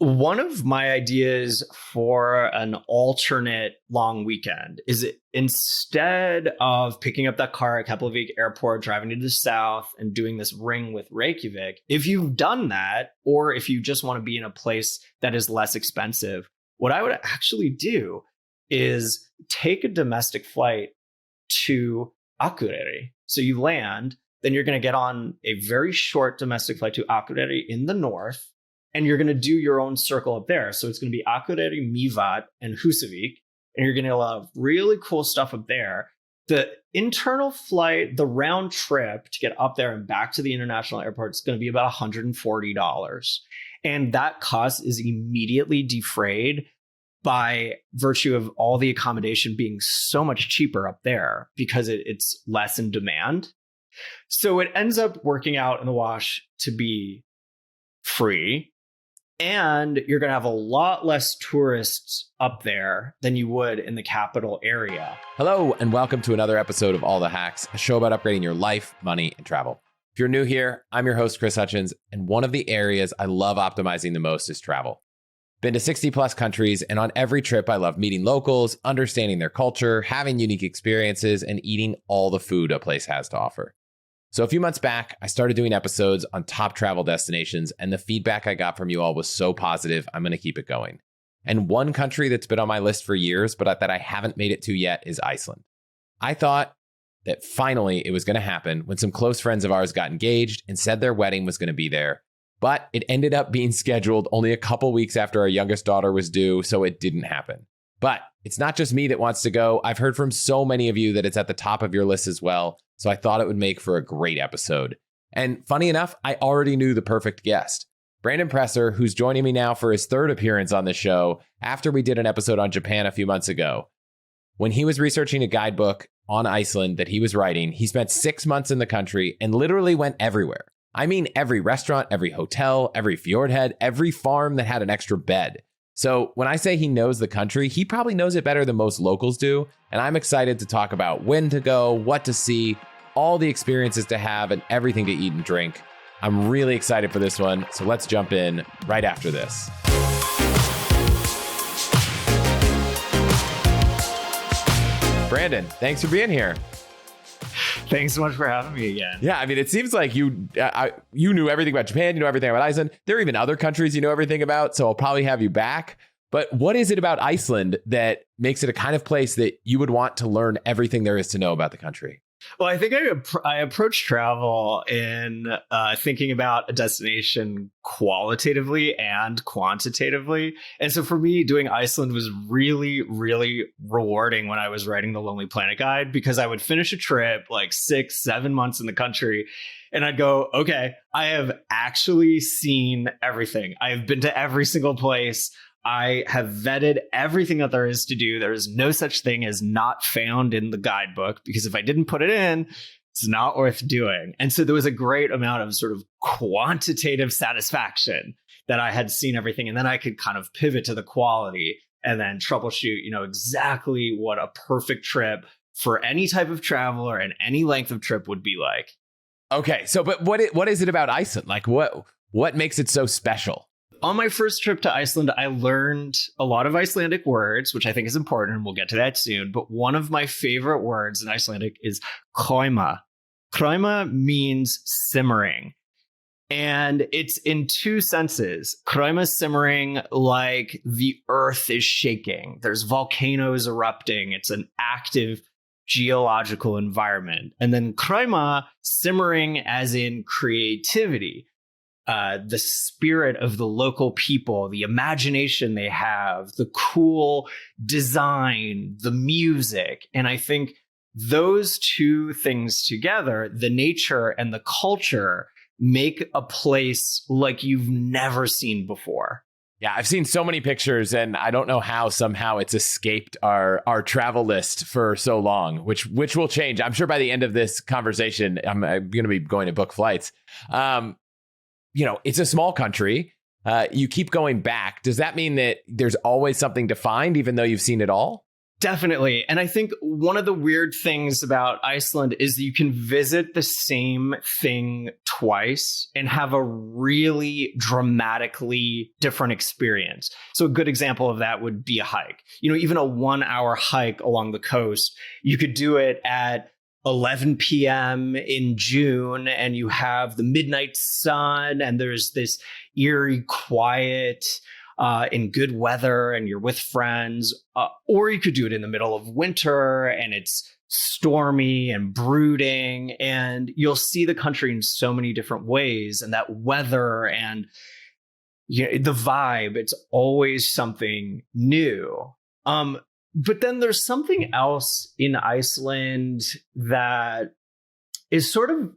One of my ideas for an alternate long weekend is instead of picking up that car at Keflavik Airport, driving to the south and doing this ring with Reykjavik, if you've done that, or if you just want to be in a place that is less expensive, what I would actually do is take a domestic flight to Akureyri. So you land, then you're going to get on a very short domestic flight to Akureyri in the north. And you're going to do your own circle up there. So it's going to be Akureyri, Mývatn, and Húsavík. And you're going to have really cool stuff up there. The internal flight, the round trip to get up there and back to the international airport is going to be about $140. And that cost is immediately defrayed by virtue of all the accommodation being so much cheaper up there because it's less in demand. So it ends up working out in the wash to be free. And you're going to have a lot less tourists up there than you would in the capital area. Hello, and welcome to another episode of All the Hacks, a show about upgrading your life, money, and travel. If you're new here, I'm your host, Chris Hutchins, and one of the areas I love optimizing the most is travel. Been to 60 plus countries, and on every trip, I love meeting locals, understanding their culture, having unique experiences, and eating all the food a place has to offer. So a few months back, I started doing episodes on top travel destinations, and the feedback I got from you all was so positive, I'm going to keep it going. And one country that's been on my list for years, but that I haven't made it to yet is Iceland. I thought that finally it was going to happen when some close friends of ours got engaged and said their wedding was going to be there. But it ended up being scheduled only a couple weeks after our youngest daughter was due, so it didn't happen. But it's not just me that wants to go. I've heard from so many of you that it's at the top of your list as well. So I thought it would make for a great episode. And funny enough, I already knew the perfect guest. Brandon Presser, who's joining me now for his third appearance on the show after we did an episode on Japan a few months ago. When he was researching a guidebook on Iceland that he was writing, he spent 6 months in the country and literally went everywhere. I mean, every restaurant, every hotel, every fjord head, every farm that had an extra bed. So when I say he knows the country, he probably knows it better than most locals do. And I'm excited to talk about when to go, what to see, all the experiences to have, and everything to eat and drink. I'm really excited for this one. So let's jump in right after this. Brandon, thanks for being here. Thanks so much for having me again. Yeah, I mean, it seems like you knew everything about Japan, you know everything about Iceland. There are even other countries you know everything about, so I'll probably have you back. But what is it about Iceland that makes it a kind of place that you would want to learn everything there is to know about the country? Well, I think I approach travel in thinking about a destination qualitatively and quantitatively. And so for me, doing Iceland was really, really rewarding when I was writing the Lonely Planet Guide, because I would finish a trip like 6-7 months in the country and I'd go, okay, I have actually seen everything. I have been to every single place. I have vetted everything that there is to do. There is no such thing as not found in the guidebook, because if I didn't put it in, it's not worth doing. And so there was a great amount of sort of quantitative satisfaction that I had seen everything. And then I could kind of pivot to the quality and then troubleshoot, exactly what a perfect trip for any type of traveler and any length of trip would be like. Okay, so but what is it about Iceland? Like what makes it so special? On my first trip to Iceland, I learned a lot of Icelandic words, which I think is important, and we'll get to that soon. But one of my favorite words in Icelandic is krauma. Krauma means simmering. And it's in two senses. Krauma simmering like the earth is shaking. There's volcanoes erupting. It's an active geological environment. And then krauma simmering as in creativity. The spirit of the local people, the imagination they have, the cool design, the music. And I think those two things together, the nature and the culture, make a place like you've never seen before. Yeah, I've seen so many pictures, and I don't know how somehow it's escaped our travel list for so long, which will change. I'm sure by the end of this conversation, I'm going to be going to book flights. It's a small country. You keep going back. Does that mean that there's always something to find, even though you've seen it all? Definitely. And I think one of the weird things about Iceland is that you can visit the same thing twice and have a really dramatically different experience. So a good example of that would be a hike. Even a 1 hour hike along the coast, you could do it at 11 p.m. in June and you have the midnight sun and there's this eerie quiet in good weather and you're with friends, or you could do it in the middle of winter and it's stormy and brooding, and you'll see the country in so many different ways. And that weather and the vibe, it's always something new. But then there's something else in Iceland that is sort of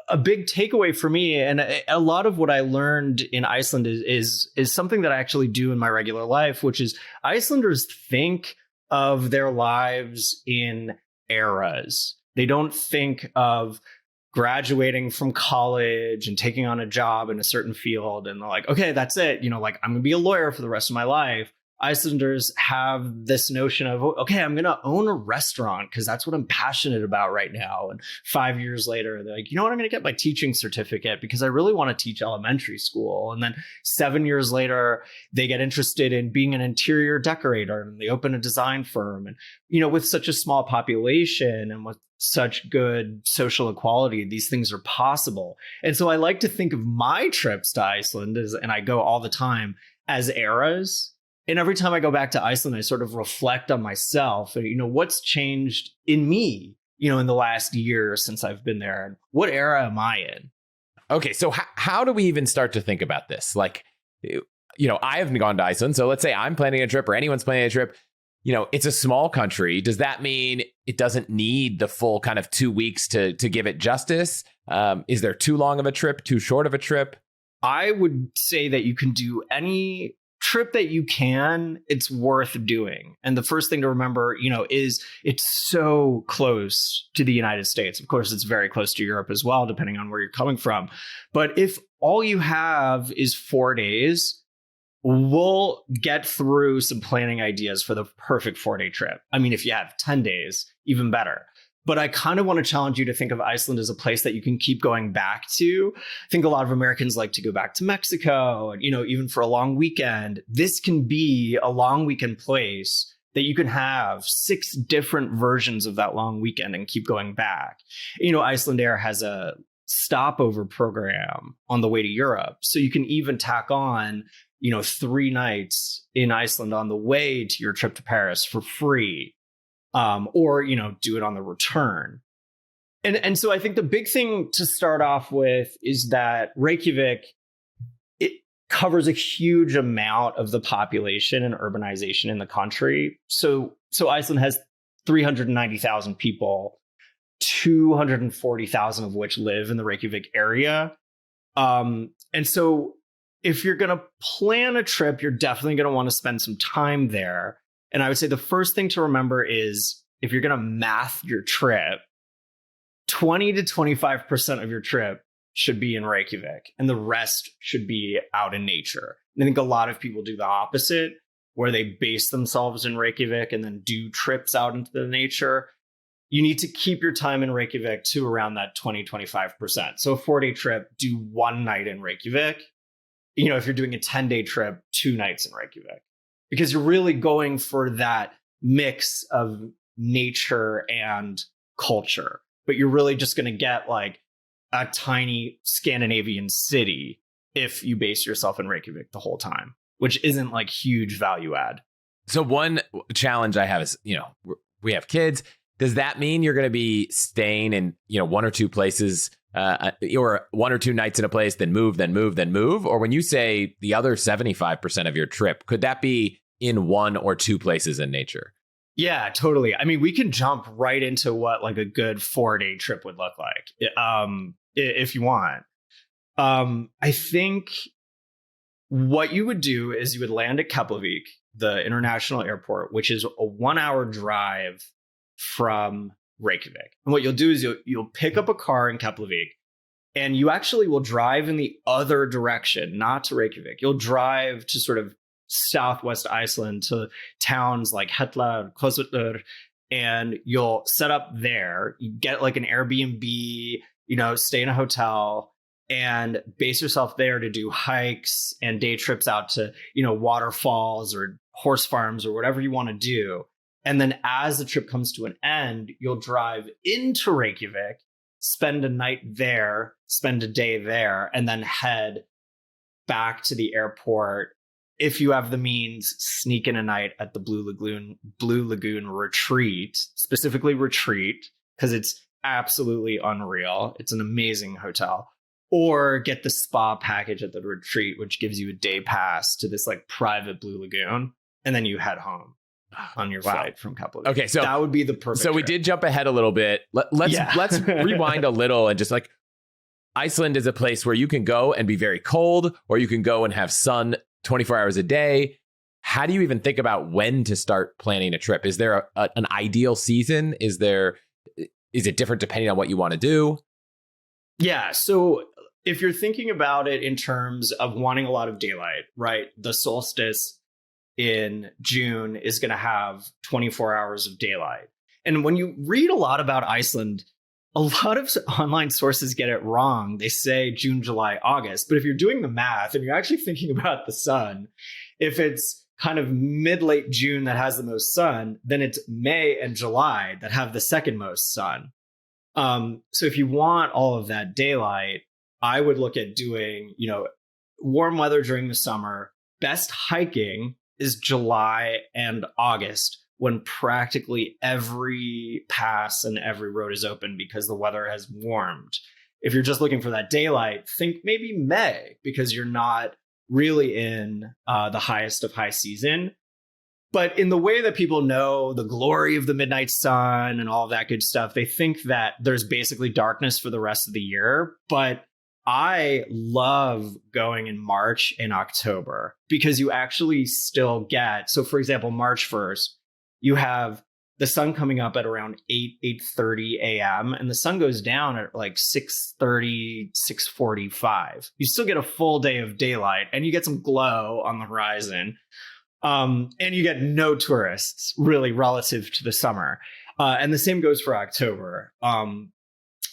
a big takeaway for me, and a lot of what I learned in Iceland is something that I actually do in my regular life, which is Icelanders think of their lives in eras. They don't think of graduating from college and taking on a job in a certain field and they're like, okay, that's it. Like I'm going to be a lawyer for the rest of my life. Icelanders have this notion of, okay, I'm going to own a restaurant because that's what I'm passionate about right now. And 5 years later, they're like, you know what, I'm going to get my teaching certificate because I really want to teach elementary school. And then 7 years later, they get interested in being an interior decorator and they open a design firm. And, with such a small population and with such good social equality, these things are possible. And so I like to think of my trips to Iceland and I go all the time, as eras. And every time I go back to Iceland, I sort of reflect on myself and, what's changed in me, in the last year since I've been there. And what era am I in? Okay, so how do we even start to think about this? Like, I haven't gone to Iceland. So let's say I'm planning a trip or anyone's planning a trip. It's a small country. Does that mean it doesn't need the full kind of 2 weeks to give it justice? Is there too long of a trip, too short of a trip? I would say that you can do any trip that you can. It's worth doing. And the first thing to remember, is it's so close to the United States. Of course, it's very close to Europe as well, depending on where you're coming from. But if all you have is 4 days, we'll get through some planning ideas for the perfect 4-day trip. I mean, if you have 10 days, even better. But I kind of want to challenge you to think of Iceland as a place that you can keep going back to. I think a lot of Americans like to go back to Mexico and, even for a long weekend. This can be a long weekend place that you can have 6 different versions of that long weekend and keep going back. Iceland Air has a stopover program on the way to Europe. So you can even tack on, 3 nights in Iceland on the way to your trip to Paris for free. Or, do it on the return. And so I think the big thing to start off with is that Reykjavik, it covers a huge amount of the population and urbanization in the country. So Iceland has 390,000 people, 240,000 of which live in the Reykjavik area. And so if you're going to plan a trip, you're definitely going to want to spend some time there. And I would say the first thing to remember is if you're going to math your trip, 20 to 25% of your trip should be in Reykjavik and the rest should be out in nature. And I think a lot of people do the opposite, where they base themselves in Reykjavik and then do trips out into the nature. You need to keep your time in Reykjavik to around that 20, 25%. So a 4-day trip, do 1 night in Reykjavik. If you're doing a 10-day trip, 2 nights in Reykjavik. Because you're really going for that mix of nature and culture. But you're really just going to get like a tiny Scandinavian city if you base yourself in Reykjavik the whole time, which isn't like huge value add. So one challenge I have is, we have kids. Does that mean you're going to be staying in, 1 or 2 places or 1 or 2 nights in a place, then move? Or when you say the other 75% of your trip, could that be in 1 or 2 places in nature? Yeah, totally. I mean, we can jump right into what like a good 4-day trip would look like, if you want. I think what you would do is you would land at Keflavik, the international airport, which is a 1-hour drive from Reykjavik. And what you'll do is you'll pick up a car in Keflavik and you actually will drive in the other direction, not to Reykjavik. You'll drive to sort of southwest Iceland to towns like Hetla, Kloster, and you'll set up there. You get like an Airbnb, stay in a hotel and base yourself there to do hikes and day trips out to, waterfalls or horse farms or whatever you want to do. And then as the trip comes to an end, you'll drive into Reykjavik, spend a night there, spend a day there, and then head back to the airport. If you have the means, sneak in a night at the Blue Lagoon retreat, specifically retreat, because it's absolutely unreal. It's an amazing hotel. Or get the spa package at the retreat, which gives you a day pass to this like private Blue Lagoon. And then you head home on your flight from Keflavik. Okay, so that would be the perfect So we trip. did jump ahead a little bit. Let's rewind a little and just like, Iceland is a place where you can go and be very cold, or you can go and have sun 24 hours a day. How do you even think about when to start planning a trip? Is there an ideal season? Is it different depending on what you want to do? Yeah. So if you're thinking about it in terms of wanting a lot of daylight, right? The solstice in June is going to have 24 hours of daylight. And when you read a lot about Iceland, a lot of online sources get it wrong. They say June, July, August. But if you're doing the math and you're actually thinking about the sun, if it's kind of mid-late June that has the most sun, then it's May and July that have the second most sun. So if you want all of that daylight, I would look at doing, warm weather during the summer. Best hiking is July and August, when practically every pass and every road is open because the weather has warmed. If you're just looking for that daylight, think maybe May, because you're not really in the highest of high season. But in the way that people know the glory of the midnight sun and all of that good stuff, they think that there's basically darkness for the rest of the year. But I love going in March and October because you actually still get, so for example, March 1st, you have the sun coming up at around 8:30 a.m. and the sun goes down at like 6:30, 6:45. You still get a full day of daylight and you get some glow on the horizon. And you get no tourists really relative to the summer. And the same goes for October.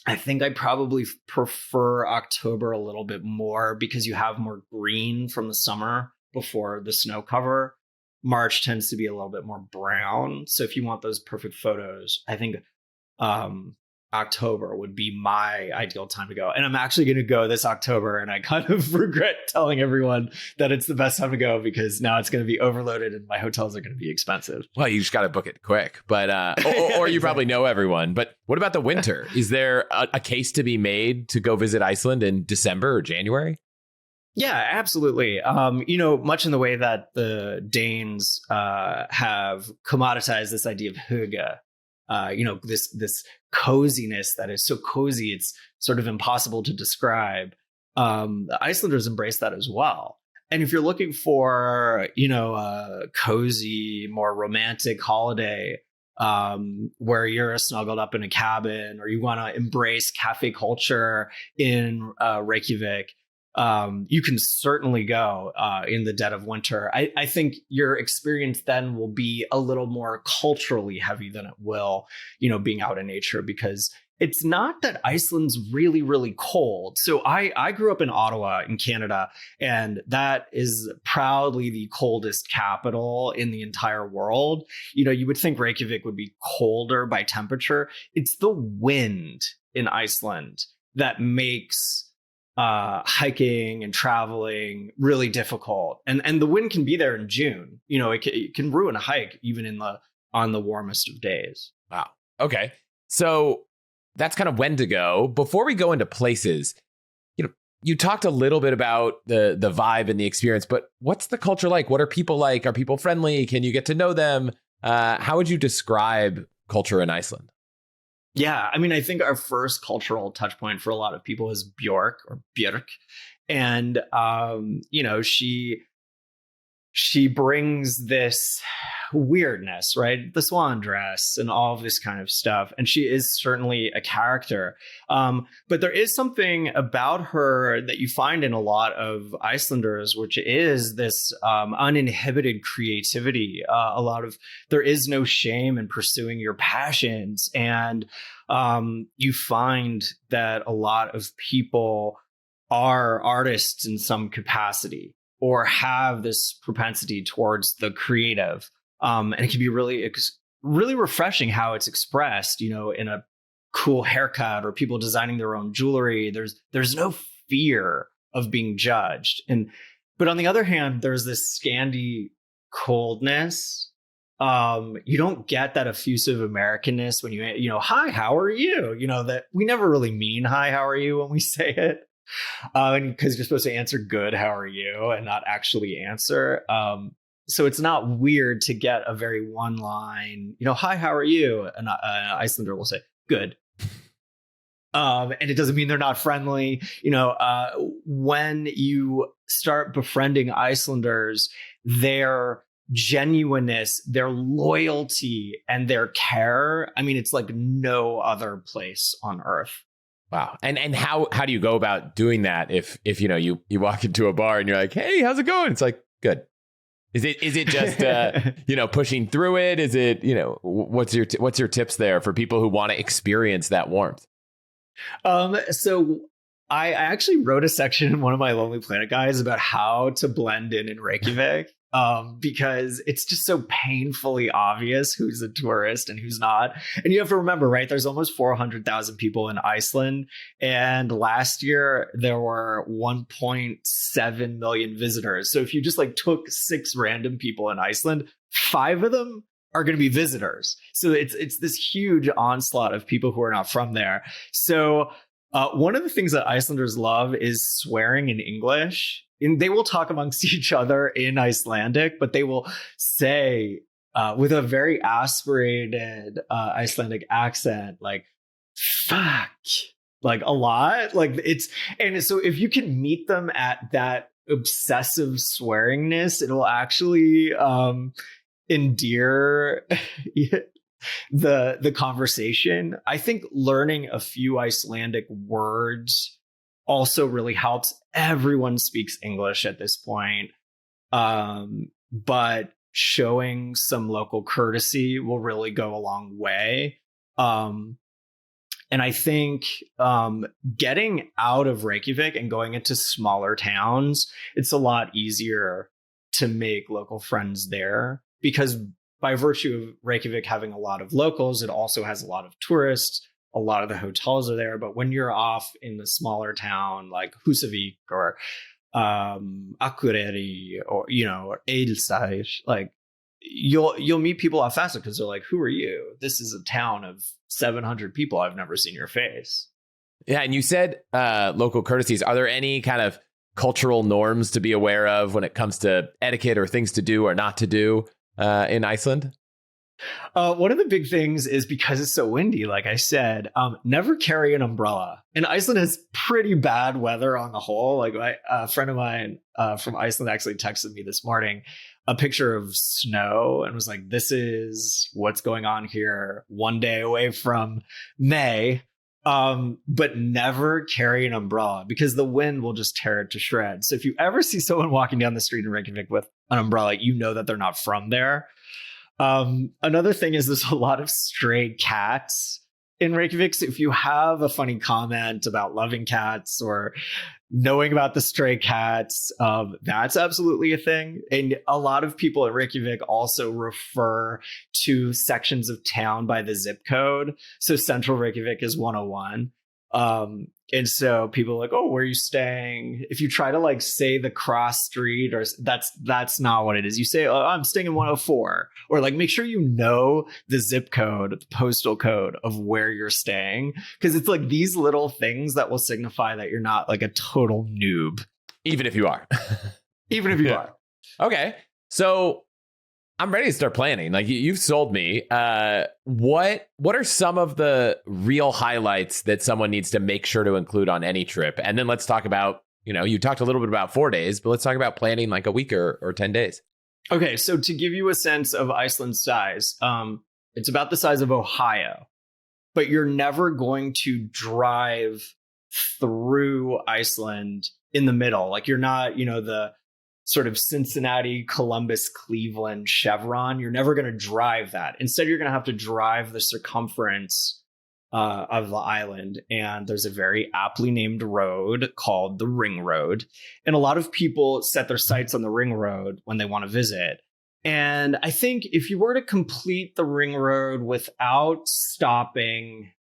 I think I probably prefer October a little bit more because you have more green from the summer before the snow cover. March tends to be a little bit more brown. So if you want those perfect photos, I think October would be my ideal time to go. And I'm actually going to go this October. And I kind of regret telling everyone that it's the best time to go because now it's going to be overloaded and my hotels are going to be expensive. Well, you just got to book it quick, but or you probably know everyone. But what about the winter? Is there a case to be made to go visit Iceland in December or January? Yeah, absolutely. Much in the way that the Danes have commoditized this idea of hygge, this coziness that is so cozy, it's sort of impossible to describe. The Icelanders embrace that as well. And if you're looking for, a cozy, more romantic holiday where you're snuggled up in a cabin, or you want to embrace cafe culture in Reykjavik, you can certainly go in the dead of winter. I think your experience then will be a little more culturally heavy than it will, being out in nature, because it's not that Iceland's really, really cold. So I grew up in Ottawa in Canada, and that is proudly the coldest capital in the entire world. You would think Reykjavik would be colder by temperature. It's the wind in Iceland that makes hiking and traveling really difficult, and the wind can be there in June. It can ruin a hike even on the warmest of days. Wow. Okay, so that's kind of when to go. Before we go into places, you talked a little bit about the vibe and the experience, but what's the culture like? What are people like? Are people friendly? Can you get to know them? How would you describe culture in Iceland? Yeah, I think our first cultural touch point for a lot of people is Björk. And, she she brings this weirdness, right? The swan dress and all of this kind of stuff. And she is certainly a character. But there is something about her that you find in a lot of Icelanders, which is this uninhibited creativity. There is no shame in pursuing your passions. And you find that a lot of people are artists in some capacity, or have this propensity towards the creative. And it can be really refreshing how it's expressed, in a cool haircut or people designing their own jewelry. There's no fear of being judged. But on the other hand, there's this Scandi coldness. You don't get that effusive Americanness when hi, how are you? That we never really mean hi, how are you when we say it. Because you're supposed to answer good, how are you, and not actually answer. So it's not weird to get a very one line, hi, how are you? And an Icelander will say, good. And it doesn't mean they're not friendly. When you start befriending Icelanders, their genuineness, their loyalty, and their care, it's like no other place on earth. Wow. And how do you go about doing that if you walk into a bar and you're like, hey, how's it going? It's like, good. Is it just pushing through it? Is it, what's your tips there for people who want to experience that warmth? So I actually wrote a section in one of my Lonely Planet guides about how to blend in Reykjavik. Because it's just so painfully obvious who's a tourist and who's not. And you have to remember, right, there's almost 400,000 people in Iceland. And last year, there were 1.7 million visitors. So if you just took 6 random people in Iceland, 5 of them are going to be visitors. So it's this huge onslaught of people who are not from there. So one of the things that Icelanders love is swearing in English. And they will talk amongst each other in Icelandic, but they will say with a very aspirated Icelandic accent, like "fuck," like a lot. And so if you can meet them at that obsessive swearingness, it will actually endear the conversation. I think learning a few Icelandic words also really helps. Everyone speaks English at this point. But showing some local courtesy will really go a long way. And I think getting out of Reykjavik and going into smaller towns, it's a lot easier to make local friends there, because by virtue of Reykjavik having a lot of locals, it also has a lot of tourists. A lot of the hotels are there, but when you're off in the smaller town like Húsavík or Akureyri or or Eidilsstaðir, you'll meet people a lot faster because they're like, "Who are you? This is a town of 700 people. I've never seen your face." Yeah, and you said local courtesies. Are there any kind of cultural norms to be aware of when it comes to etiquette or things to do or not to do in Iceland? One of the big things is, because it's so windy, like I said, never carry an umbrella. And Iceland has pretty bad weather on the whole. A friend of mine from Iceland actually texted me this morning a picture of snow and was like, this is what's going on here, one day away from May. But never carry an umbrella because the wind will just tear it to shreds. So if you ever see someone walking down the street in Reykjavik with an umbrella, you know that they're not from there. Another thing is there's a lot of stray cats in Reykjavik. So if you have a funny comment about loving cats or knowing about the stray cats, that's absolutely a thing. And a lot of people in Reykjavik also refer to sections of town by the zip code. So central Reykjavik is 101. And so people are like, oh, where are you staying? If you try to say the cross street, or that's not what it is. You say, oh, I'm staying in 104, or make sure you know the zip code, the postal code of where you're staying. Cause it's these little things that will signify that you're not a total noob. Even if you are. Even if you are. Okay. So I'm ready to start planning. You've sold me. What are some of the real highlights that someone needs to make sure to include on any trip? And then let's talk about, you talked a little bit about 4 days, but let's talk about planning a week or 10 days. Okay, so to give you a sense of Iceland's size, it's about the size of Ohio, but you're never going to drive through Iceland in the middle. Like you're not, the sort of Cincinnati, Columbus, Cleveland chevron. You're never going to drive that. Instead, you're going to have to drive the circumference of the island. And there's a very aptly named road called the Ring Road. And a lot of people set their sights on the Ring Road when they want to visit. And I think if you were to complete the Ring Road without stopping,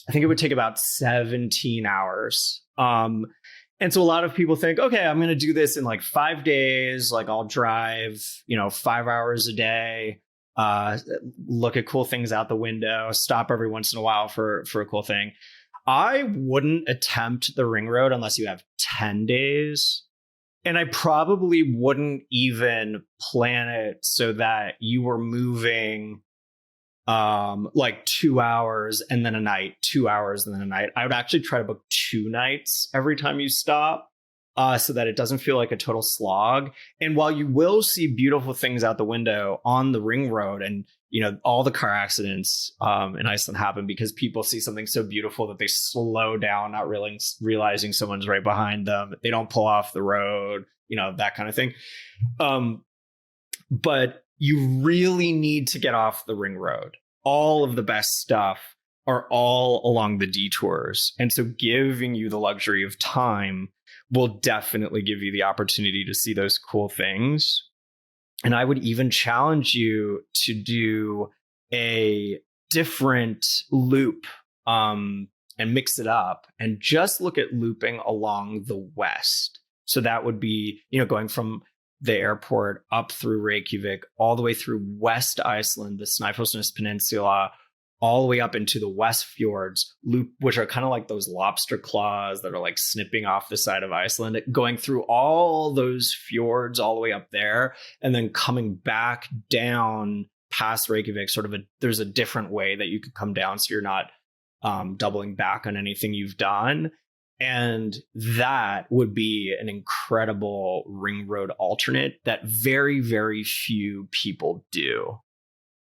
I think it would take about 17 hours. And so a lot of people think, okay, I'm going to do this in like 5 days. Like I'll drive, 5 hours a day, look at cool things out the window, stop every once in a while for a cool thing. I wouldn't attempt the Ring Road unless you have 10 days. And I probably wouldn't even plan it so that you were moving like 2 hours and then a night, 2 hours and then a night. I would actually try to book 2 nights every time you stop, so that it doesn't feel like a total slog. And while you will see beautiful things out the window on the Ring Road, and all the car accidents in Iceland happen because people see something so beautiful that they slow down, not realizing someone's right behind them. They don't pull off the road, that kind of thing. But you really need to get off the Ring Road. All of the best stuff are all along the detours. And so giving you the luxury of time will definitely give you the opportunity to see those cool things. And I would even challenge you to do a different loop and mix it up and just look at looping along the west. So that would be, going from the airport up through Reykjavik, all the way through West Iceland, the Snæfellsnes Peninsula, all the way up into the West Fjords, which are kind of like those lobster claws that are like snipping off the side of Iceland, going through all those fjords all the way up there, and then coming back down past Reykjavik. There's a different way that you could come down, so you're not doubling back on anything you've done. And that would be an incredible Ring Road alternate that very, very few people do.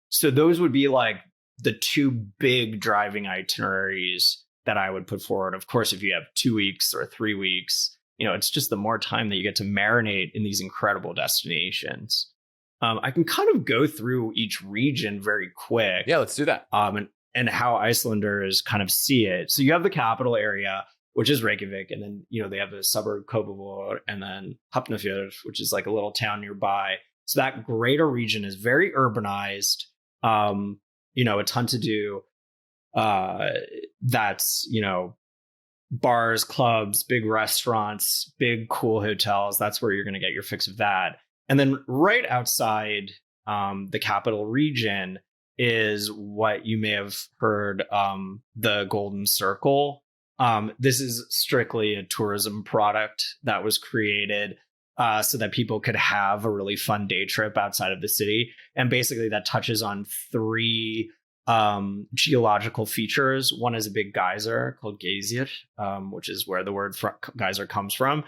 So those would be like the 2 big driving itineraries that I would put forward. Of course, if you have 2 weeks or 3 weeks, it's just the more time that you get to marinate in these incredible destinations. I can kind of go through each region very quick. Yeah, let's do that. And how Icelanders kind of see it. So you have the capital area, which is Reykjavik, and then they have the suburb Kópavogur, and then Hafnarfjörður, which is like a little town nearby. So that greater region is very urbanized. A ton to do. That's bars, clubs, big restaurants, big cool hotels. That's where you're going to get your fix of that. And then right outside the capital region is what you may have heard, the Golden Circle. This is strictly a tourism product that was created so that people could have a really fun day trip outside of the city. And basically that touches on 3 geological features. One is a big geyser called Geysir, which is where the word geyser comes from.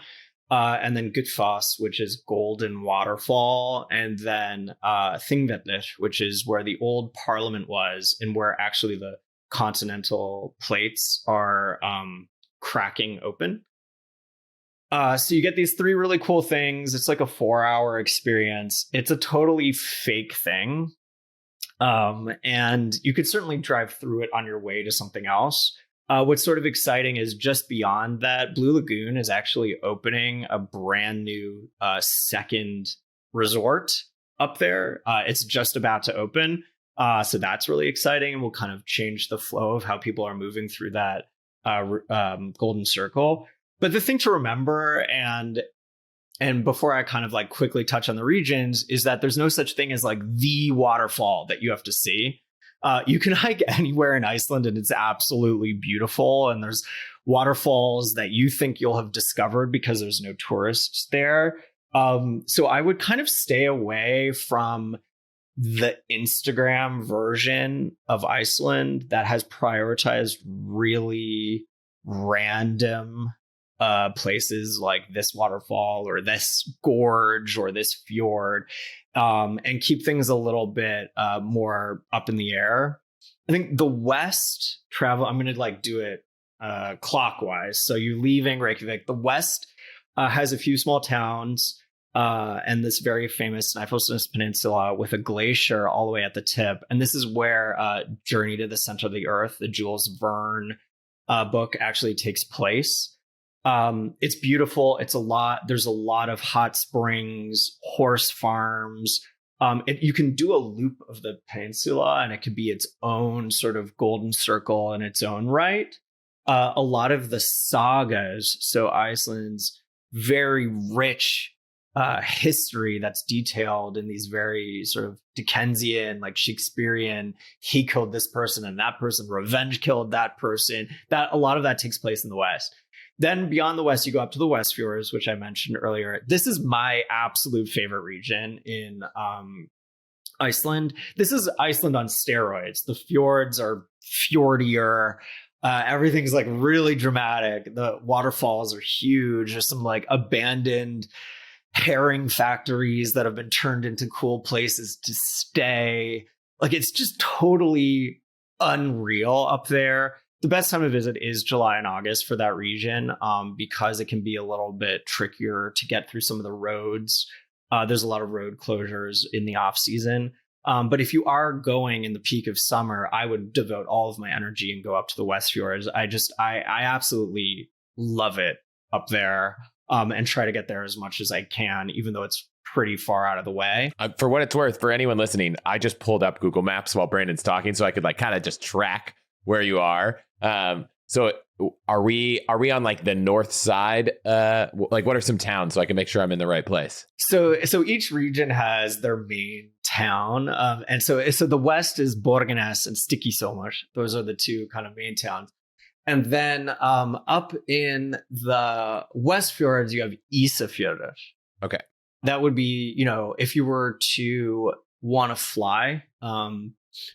And then Gullfoss, which is golden waterfall. And then Þingvellir, which is where the old parliament was and where actually the continental plates are cracking open. So you get these 3 really cool things. It's like a 4-hour experience. It's a totally fake thing. And you could certainly drive through it on your way to something else. What's sort of exciting is just beyond that, Blue Lagoon is actually opening a brand new second resort up there. It's just about to open. So that's really exciting, and will kind of change the flow of how people are moving through that Golden Circle. But the thing to remember, and before I kind of like quickly touch on the regions, is that there's no such thing as like the waterfall that you have to see. You can hike anywhere in Iceland and it's absolutely beautiful. And there's waterfalls that you think you'll have discovered because there's no tourists there. So I would kind of stay away from the Instagram version of Iceland that has prioritized really random places like this waterfall or this gorge or this fjord, and keep things a little bit more up in the air. I think the west travel, I'm going to like do it clockwise. So you're leaving Reykjavik. The west has a few small towns and this very famous Snæfellsnes Peninsula with a glacier all the way at the tip. And this is where Journey to the Center of the Earth, the Jules Verne book, actually takes place. It's beautiful. There's a lot of hot springs, horse farms. You can do a loop of the peninsula and it could be its own sort of golden circle in its own right. A lot of the sagas, so Iceland's very rich history that's detailed in these very sort of Dickensian, like Shakespearean, he killed this person and that person, revenge killed that person. That a lot of that takes place in the West. Then beyond the West, you go up to the West Fjords, which I mentioned earlier. This is my absolute favorite region in Iceland. This is Iceland on steroids. The fjords are fjordier. Everything's like really dramatic. The waterfalls are huge. There's some like abandoned herring factories that have been turned into cool places to stay. Like it's just totally unreal up there. The best time to visit is July and August for that region, because it can be a little bit trickier to get through some of the roads. There's a lot of road closures in the off season. But if you are going in the peak of summer, I would devote all of my energy and go up to the West Fjords. I absolutely love it up there, and try to get there as much as I can, even though it's pretty far out of the way. For what it's worth, for anyone listening, I just pulled up Google Maps while Brandon's talking so I could like kind of just track where you are. So are we on like the north side? Like what are some towns so I can make sure I'm in the right place? So each region has their main town. And so the west is Borgarnes and Stykkishólmur. Those are the two kind of main towns. And then up in the West Fjords, you have Ísafjörður. Okay. That would be, if you were to want to fly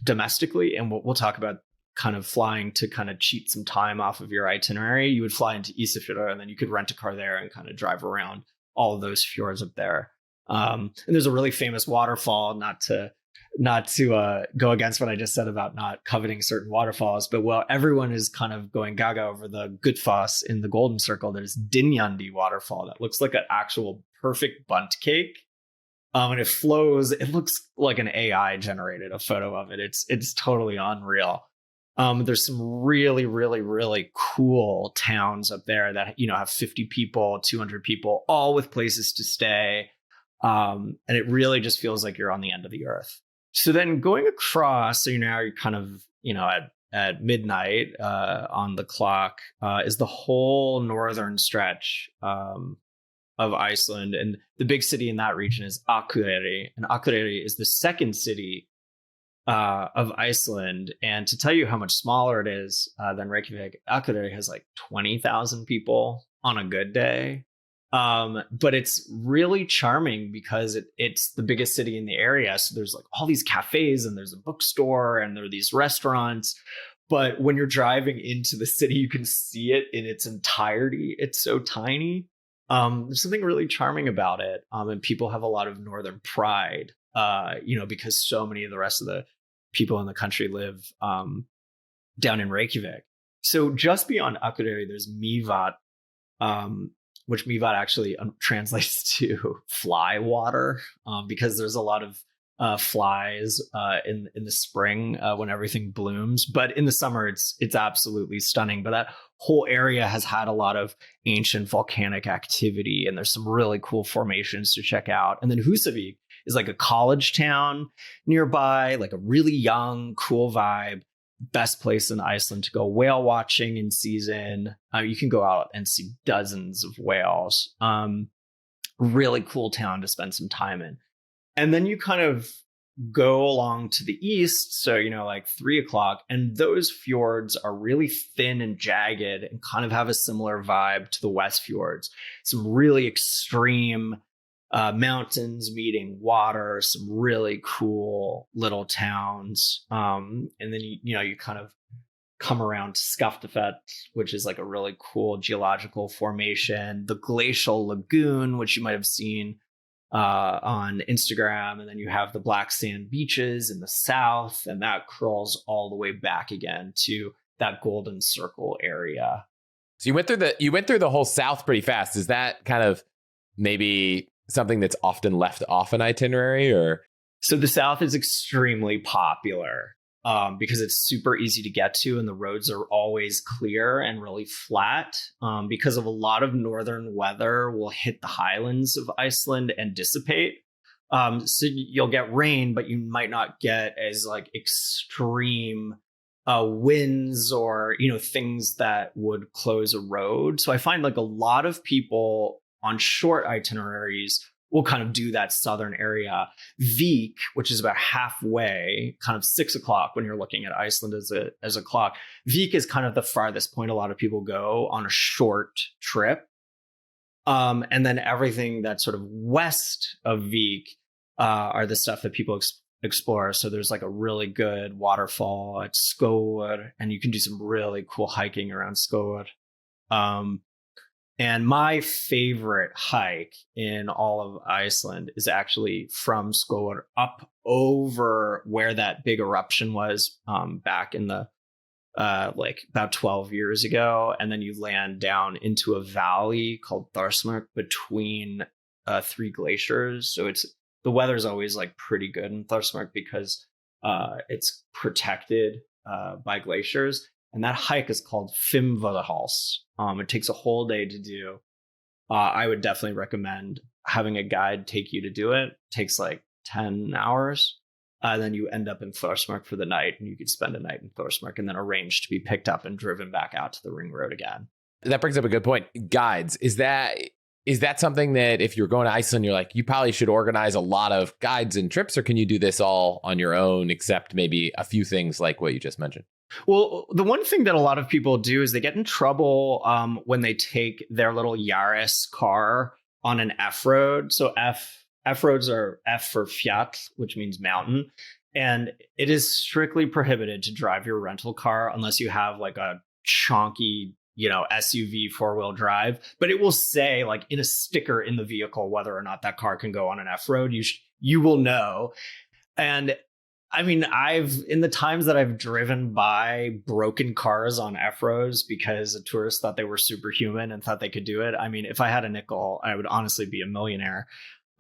domestically, and we'll talk about kind of flying to kind of cheat some time off of your itinerary, you would fly into Ísafjörður and then you could rent a car there and kind of drive around all of those fjords up there. And there's a really famous waterfall, not to go against what I just said about not coveting certain waterfalls, but everyone is kind of going gaga over the Gullfoss in the Golden Circle. There's Dynjandi waterfall that looks like an actual perfect bundt cake. And it flows. It looks like an AI generated a photo of it. It's totally unreal. There's some really, really, really cool towns up there that, have 50 people, 200 people, all with places to stay. And it really just feels like you're on the end of the earth. So then going across, so now you're kind of, at midnight on the clock is the whole northern stretch of Iceland. And the big city in that region is Akureyri. And Akureyri is the second city of Iceland. And to tell you how much smaller it is than Reykjavik, Akureyri has like 20,000 people on a good day. But it's really charming because it's the biggest city in the area. So there's like all these cafes and there's a bookstore and there are these restaurants. But when you're driving into the city, you can see it in its entirety. It's so tiny. There's something really charming about it. And people have a lot of northern pride, because so many of the rest of the people in the country live down in Reykjavik. So just beyond Akureyri, there's Mývatn, which Mývatn actually translates to fly water, because there's a lot of flies in the spring when everything blooms. But in the summer, it's absolutely stunning. But that whole area has had a lot of ancient volcanic activity, and there's some really cool formations to check out. And then Húsavík is like a college town nearby, like a really young, cool vibe. Best place in Iceland to go whale watching in season. You can go out and see dozens of whales. Really cool town to spend some time in. And then you kind of go along to the east. So, like 3:00, and those fjords are really thin and jagged and kind of have a similar vibe to the West Fjords. Some really extreme mountains meeting water, some really cool little towns. And then, you kind of come around to Skaftafell, which is like a really cool geological formation, the glacial lagoon, which you might have seen on Instagram. And then you have the black sand beaches in the south, and that curls all the way back again to that Golden Circle area. So you went through the whole south pretty fast. Is that kind of maybe something that's often left off an itinerary, or? So the south is extremely popular because it's super easy to get to, and the roads are always clear and really flat because of a lot of northern weather will hit the highlands of Iceland and dissipate. So you'll get rain, but you might not get as like extreme winds or, you know, things that would close a road. So I find like a lot of people on short itineraries will kind of do that southern area. Vik, which is about halfway, kind of 6 o'clock when you're looking at Iceland as a clock. Vik is kind of the farthest point a lot of people go on a short trip. And then everything that's sort of west of Vik are the stuff that people explore. So there's like a really good waterfall at Skógur, and you can do some really cool hiking around Skógur. And my favorite hike in all of Iceland is actually from Skógur up over where that big eruption was back in the like about 12 years ago. And then you land down into a valley called Þórsmörk between 3 glaciers. So the weather's always like pretty good in Þórsmörk because it's protected by glaciers. And that hike is called Fimmvörðuháls. It takes a whole day to do. I would definitely recommend having a guide take you to do it. It takes like 10 hours. Then you end up in Þórsmörk for the night, and you could spend a night in Þórsmörk and then arrange to be picked up and driven back out to the ring road again. That brings up a good point. Guides, is that something that if you're going to Iceland, you're like, you probably should organize a lot of guides and trips, or can you do this all on your own, except maybe a few things like what you just mentioned? Well, the one thing that a lot of people do is they get in trouble when they take their little Yaris car on an F road. So F roads are F for fjall, which means mountain. And it is strictly prohibited to drive your rental car unless you have like a chonky, you know, SUV 4-wheel drive. But it will say like in a sticker in the vehicle whether or not that car can go on an F road. You will know. And I mean, in the times that I've driven by broken cars on F roads because a tourist thought they were superhuman and thought they could do it. I mean, if I had a nickel, I would honestly be a millionaire.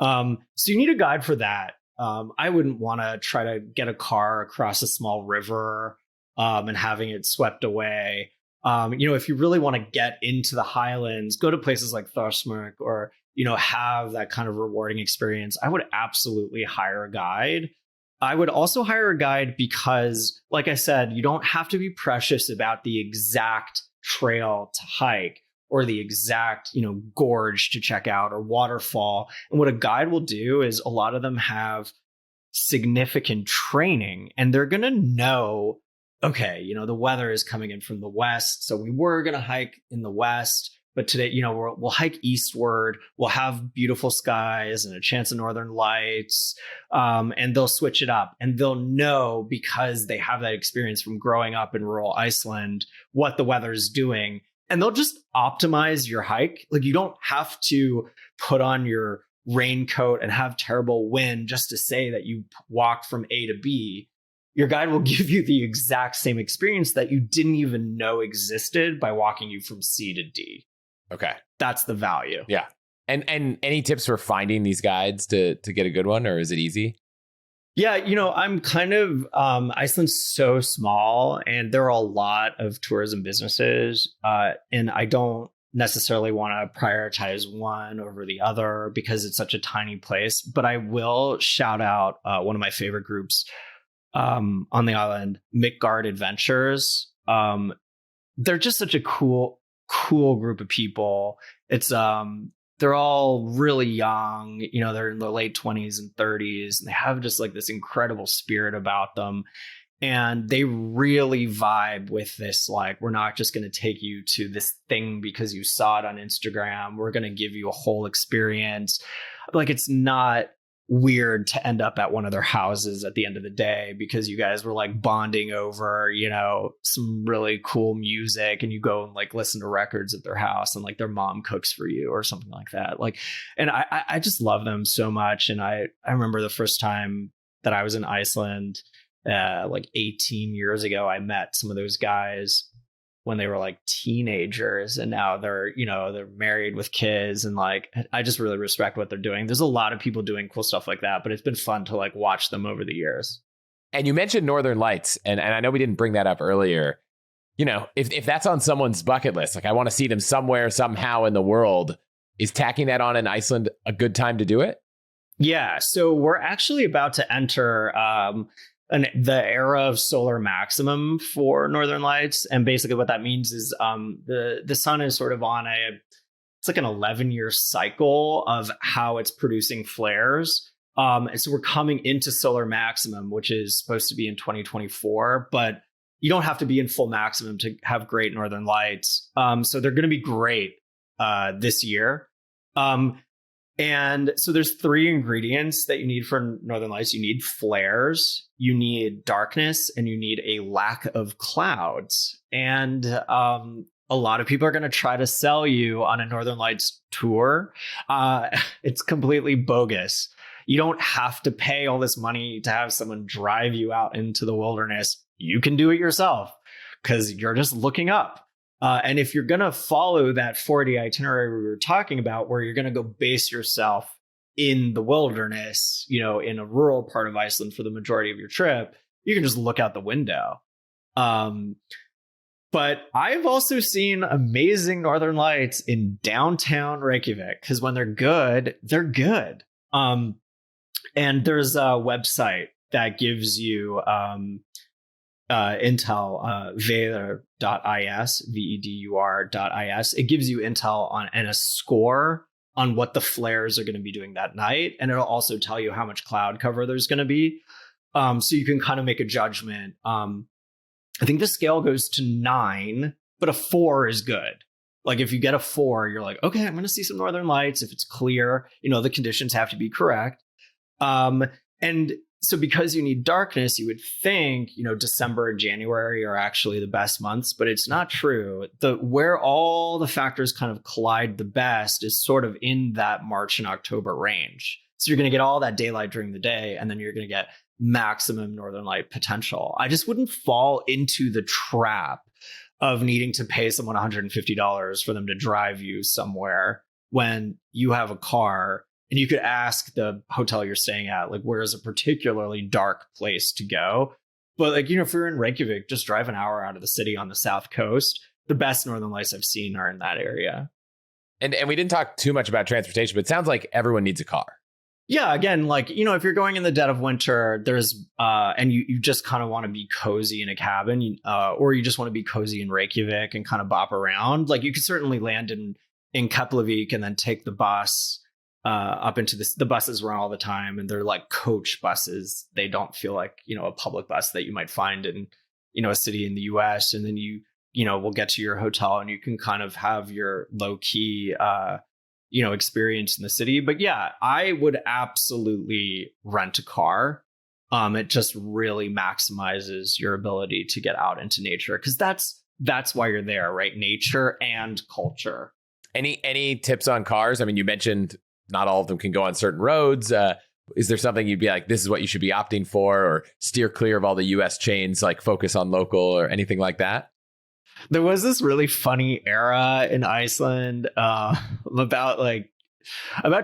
So you need a guide for that. I wouldn't want to try to get a car across a small river and having it swept away. You know, if you really want to get into the highlands, go to places like Þórsmörk or, you know, have that kind of rewarding experience. I would absolutely hire a guide. I would also hire a guide because, like I said, you don't have to be precious about the exact trail to hike or the exact, you know, gorge to check out or waterfall. And what a guide will do is a lot of them have significant training, and they're going to know, okay, you know, the weather is coming in from the west. So we were going to hike in the west, but today, you know, we'll hike eastward. We'll have beautiful skies and a chance of northern lights. And they'll switch it up, and they'll know because they have that experience from growing up in rural Iceland, what the weather is doing. And they'll just optimize your hike. Like, you don't have to put on your raincoat and have terrible wind just to say that you walked from A to B. Your guide will give you the exact same experience that you didn't even know existed by walking you from C to D. Okay. That's the value. Yeah. And any tips for finding these guides to get a good one, or is it easy? Yeah, you know, I'm kind of, Iceland's so small and there are a lot of tourism businesses, and I don't necessarily want to prioritize one over the other because it's such a tiny place. But I will shout out one of my favorite groups on the island, Midgard Adventures. They're just such a cool group of people. It's they're all really young, you know, they're in their late 20s and 30s, and they have just like this incredible spirit about them. And they really vibe with this, like, we're not just going to take you to this thing because you saw it on Instagram. We're going to give you a whole experience. Like, it's not weird to end up at one of their houses at the end of the day because you guys were like bonding over, some really cool music, and you go and like listen to records at their house and like their mom cooks for you or something like that. Like, and I just love them so much. And I remember the first time that I was in Iceland, like 18 years ago, I met some of those guys when they were like teenagers, and now they're married with kids, and like I just really respect what they're doing. There's a lot of people doing cool stuff like that, but it's been fun to like watch them over the years. And you mentioned Northern Lights, and I know we didn't bring that up earlier. If that's on someone's bucket list, like I want to see them somewhere, somehow in the world, is tacking that on in Iceland a good time to do it? Yeah, so we're actually about to enter the era of solar maximum for Northern Lights, and basically what that means is the sun is sort of on it's like an 11-year cycle of how it's producing flares. And so we're coming into solar maximum, which is supposed to be in 2024, but you don't have to be in full maximum to have great Northern Lights. So they're going to be great this year. And so there's 3 ingredients that you need for Northern Lights. You need flares, you need darkness, and you need a lack of clouds. And a lot of people are going to try to sell you on a Northern Lights tour. It's completely bogus. You don't have to pay all this money to have someone drive you out into the wilderness. You can do it yourself because you're just looking up. And if you're going to follow that 4-day itinerary we were talking about, where you're going to go base yourself in the wilderness, in a rural part of Iceland for the majority of your trip, you can just look out the window. But I've also seen amazing Northern Lights in downtown Reykjavik, because when they're good, they're good. And there's a website that gives you intel, vedur.is, vedur.is. It gives you intel on and a score on what the flares are going to be doing that night, and it'll also tell you how much cloud cover there's going to be, so you can kind of make a judgment. I think the scale goes to 9, but a 4 is good. Like if you get a 4, you're like, okay, I'm going to see some Northern Lights. If it's clear, the conditions have to be correct. And so because you need darkness, you would think, December and January are actually the best months, but it's not true. Where all the factors kind of collide the best is sort of in that March and October range. So you're going to get all that daylight during the day, and then you're going to get maximum Northern Light potential. I just wouldn't fall into the trap of needing to pay someone $150 for them to drive you somewhere when you have a car. And you could ask the hotel you're staying at, like, where is a particularly dark place to go? But like, if you're in Reykjavik, just drive an hour out of the city on the south coast. The best Northern Lights I've seen are in that area. And we didn't talk too much about transportation, but it sounds like everyone needs a car. Yeah, again, like, if you're going in the dead of winter, there's and you just kind of want to be cozy in a cabin, or you just want to be cozy in Reykjavik and kind of bop around. Like, you could certainly land in Keflavik and then take the bus up into the buses run all the time, and they're like coach buses. They don't feel like, a public bus that you might find in, a city in the US. And then we'll get to your hotel and you can kind of have your low key, experience in the city. But yeah, I would absolutely rent a car. It just really maximizes your ability to get out into nature, because that's why you're there, right? Nature and culture. Any tips on cars? I mean, you mentioned not all of them can go on certain roads. Is there something you'd be like, this is what you should be opting for, or steer clear of all the US chains, like focus on local or anything like that? There was this really funny era in Iceland about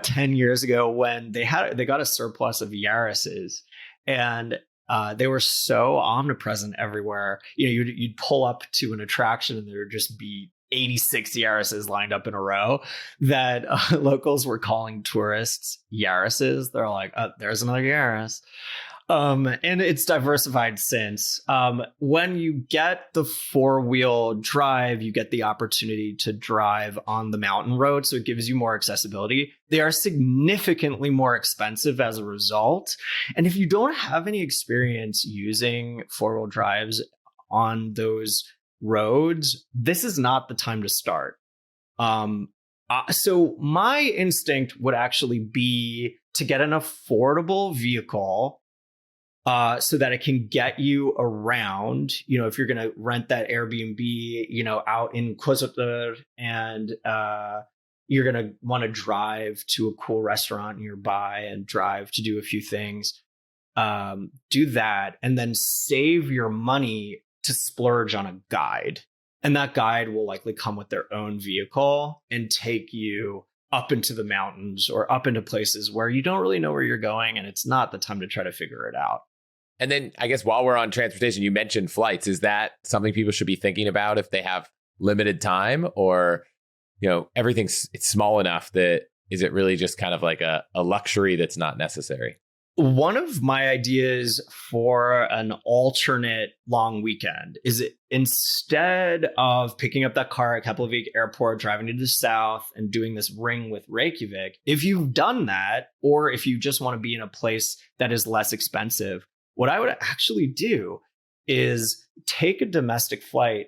10 years ago when they got a surplus of Yaris's, and they were so omnipresent everywhere. You'd pull up to an attraction and there would just be 86 Yaris's lined up in a row that locals were calling tourists Yaris's. They're like, oh, there's another Yaris. And it's diversified since. When you get the 4-wheel drive, you get the opportunity to drive on the mountain road. So it gives you more accessibility. They are significantly more expensive as a result. And if you don't have any experience using 4-wheel drives on those roads, this is not the time to start. So my instinct would actually be to get an affordable vehicle so that it can get you around, if you're going to rent that Airbnb, out in Kosovo, and you're going to want to drive to a cool restaurant nearby and drive to do a few things. Do that and then save your money to splurge on a guide. And that guide will likely come with their own vehicle and take you up into the mountains or up into places where you don't really know where you're going. And it's not the time to try to figure it out. And then I guess while we're on transportation, you mentioned flights. Is that something people should be thinking about if they have limited time, or, it's small enough that is it really just kind of like a luxury that's not necessary? One of my ideas for an alternate long weekend is instead of picking up that car at Keflavik Airport, driving to the south and doing this ring with Reykjavik, if you've done that, or if you just want to be in a place that is less expensive, what I would actually do is take a domestic flight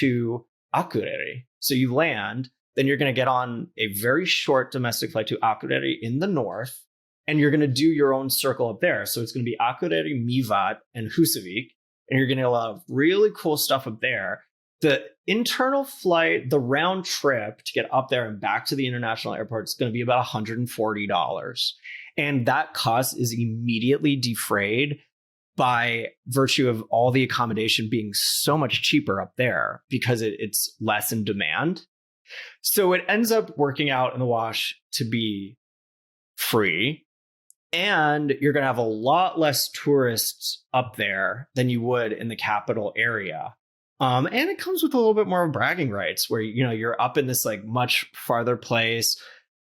to Akureyri. So you land, then you're going to get on a very short domestic flight to Akureyri in the north, and you're going to do your own circle up there. So it's going to be Akureyri, Mývatn, and Húsavík, and you're going to get a lot of really cool stuff up there. The internal flight, the round trip to get up there and back to the international airport is going to be about $140. And that cost is immediately defrayed by virtue of all the accommodation being so much cheaper up there because it's less in demand. So it ends up working out in the wash to be free. And you're going to have a lot less tourists up there than you would in the capital area. And it comes with a little bit more bragging rights where, you're up in this like much farther place.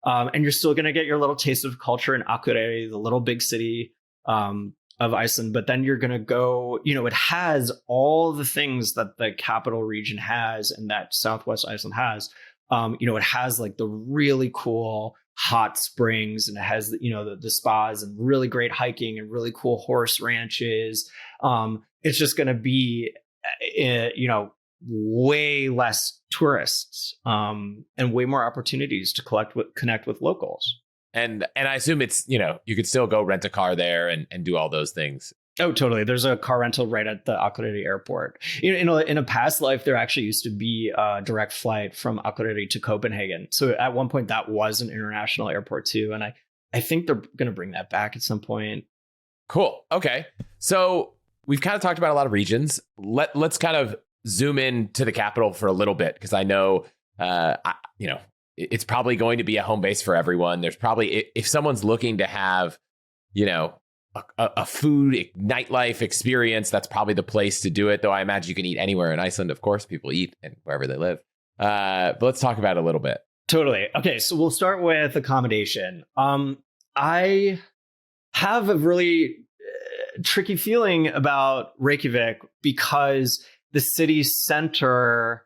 And you're still going to get your little taste of culture in Akureyri, the little big city of Iceland. But then you're going to go, it has all the things that the capital region has and that Southwest Iceland has. It has like the really cool hot springs, and it has, the spas and really great hiking and really cool horse ranches. It's just going to be, way less tourists and way more opportunities to connect with locals. And I assume it's, you could still go rent a car there and do all those things. Oh, totally. There's a car rental right at the Akureyri airport. In a past life, there actually used to be a direct flight from Akureyri to Copenhagen. So at one point, that was an international airport too. And I think they're going to bring that back at some point. Cool. Okay. So we've kind of talked about a lot of regions. Let's kind of zoom in to the capital for a little bit, because I know, it's probably going to be a home base for everyone. There's probably, if someone's looking to have, a food nightlife experience, that's probably the place to do it. Though I imagine you can eat anywhere in Iceland. Of course, people eat and wherever they live. But let's talk about it a little bit. Totally. Okay, so we'll start with accommodation. I have a really tricky feeling about Reykjavik because the city center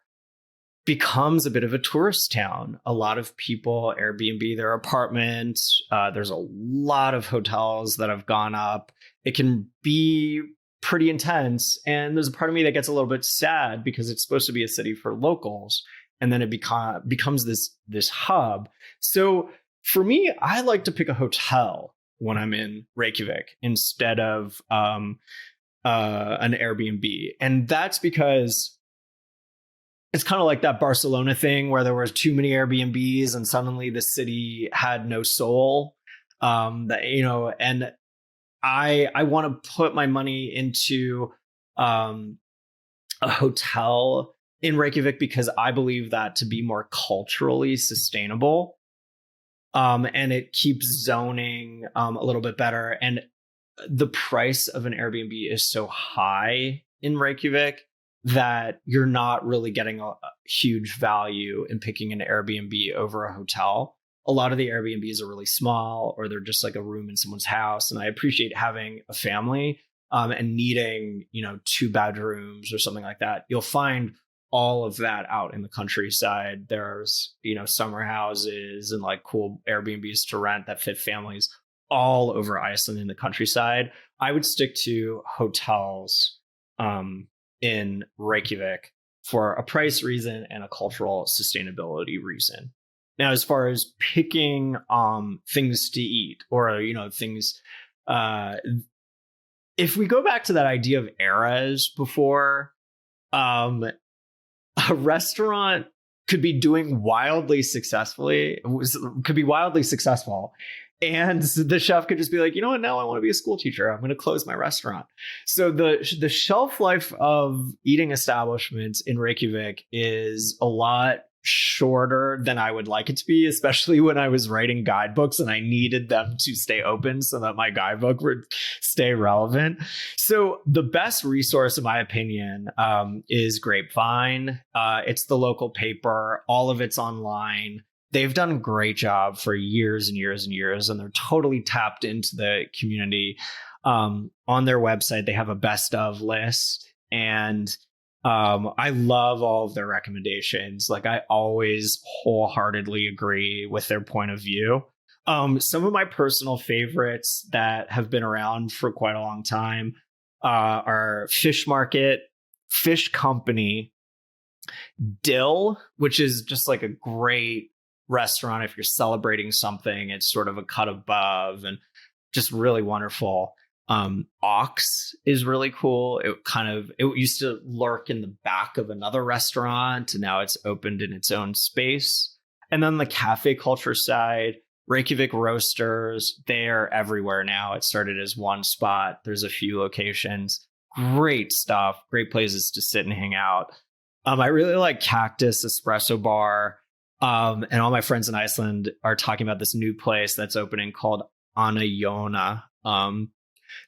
becomes a bit of a tourist town. A lot of people Airbnb their apartments. There's a lot of hotels that have gone up. It can be pretty intense. And there's a part of me that gets a little bit sad because it's supposed to be a city for locals. And then it becomes this hub. So for me, I like to pick a hotel when I'm in Reykjavik instead of an Airbnb. And that's because it's kind of like that Barcelona thing where there were too many Airbnbs and suddenly the city had no soul. And I want to put my money into a hotel in Reykjavik because I believe that to be more culturally sustainable. And it keeps zoning a little bit better. And the price of an Airbnb is so high in Reykjavik that you're not really getting a huge value in picking an Airbnb over a hotel. A lot of the Airbnbs are really small, or they're just like a room in someone's house. And I appreciate having a family and needing, 2 bedrooms or something like that. You'll find all of that out in the countryside. There's, summer houses and like cool Airbnbs to rent that fit families all over Iceland in the countryside. I would stick to hotels in Reykjavik for a price reason and a cultural sustainability reason. Now, as far as picking things to eat, or things, uh, if we go back to that idea of eras before, um, a restaurant could be doing wildly successfully, could be wildly successful. And the chef could just be like, you know what? Now I want to be a school teacher. I'm going to close my restaurant. So the shelf life of eating establishments in Reykjavik is a lot shorter than I would like it to be, especially when I was writing guidebooks and I needed them to stay open so that my guidebook would stay relevant. So the best resource, in my opinion, is Grapevine. It's the local paper. All of it's online. They've done a great job for years and years and years, and they're totally tapped into the community. On their website, they have a best of list, and I love all of their recommendations. Like, I always wholeheartedly agree with their point of view. Some of my personal favorites that have been around for quite a long time are Fish Market, Fish Company, Dill, which is just like a great restaurant if you're celebrating something. It's sort of a cut above and just really wonderful. Ox is really cool. It used to lurk in the back of another restaurant, and now it's opened in its own space. And then the cafe culture side, Reykjavik Roasters, they're everywhere now. It started as one spot. There's a few locations. Great stuff. Great places to sit and hang out. I really like Cactus Espresso Bar. And all my friends in Iceland are talking about this new place that's opening called Anna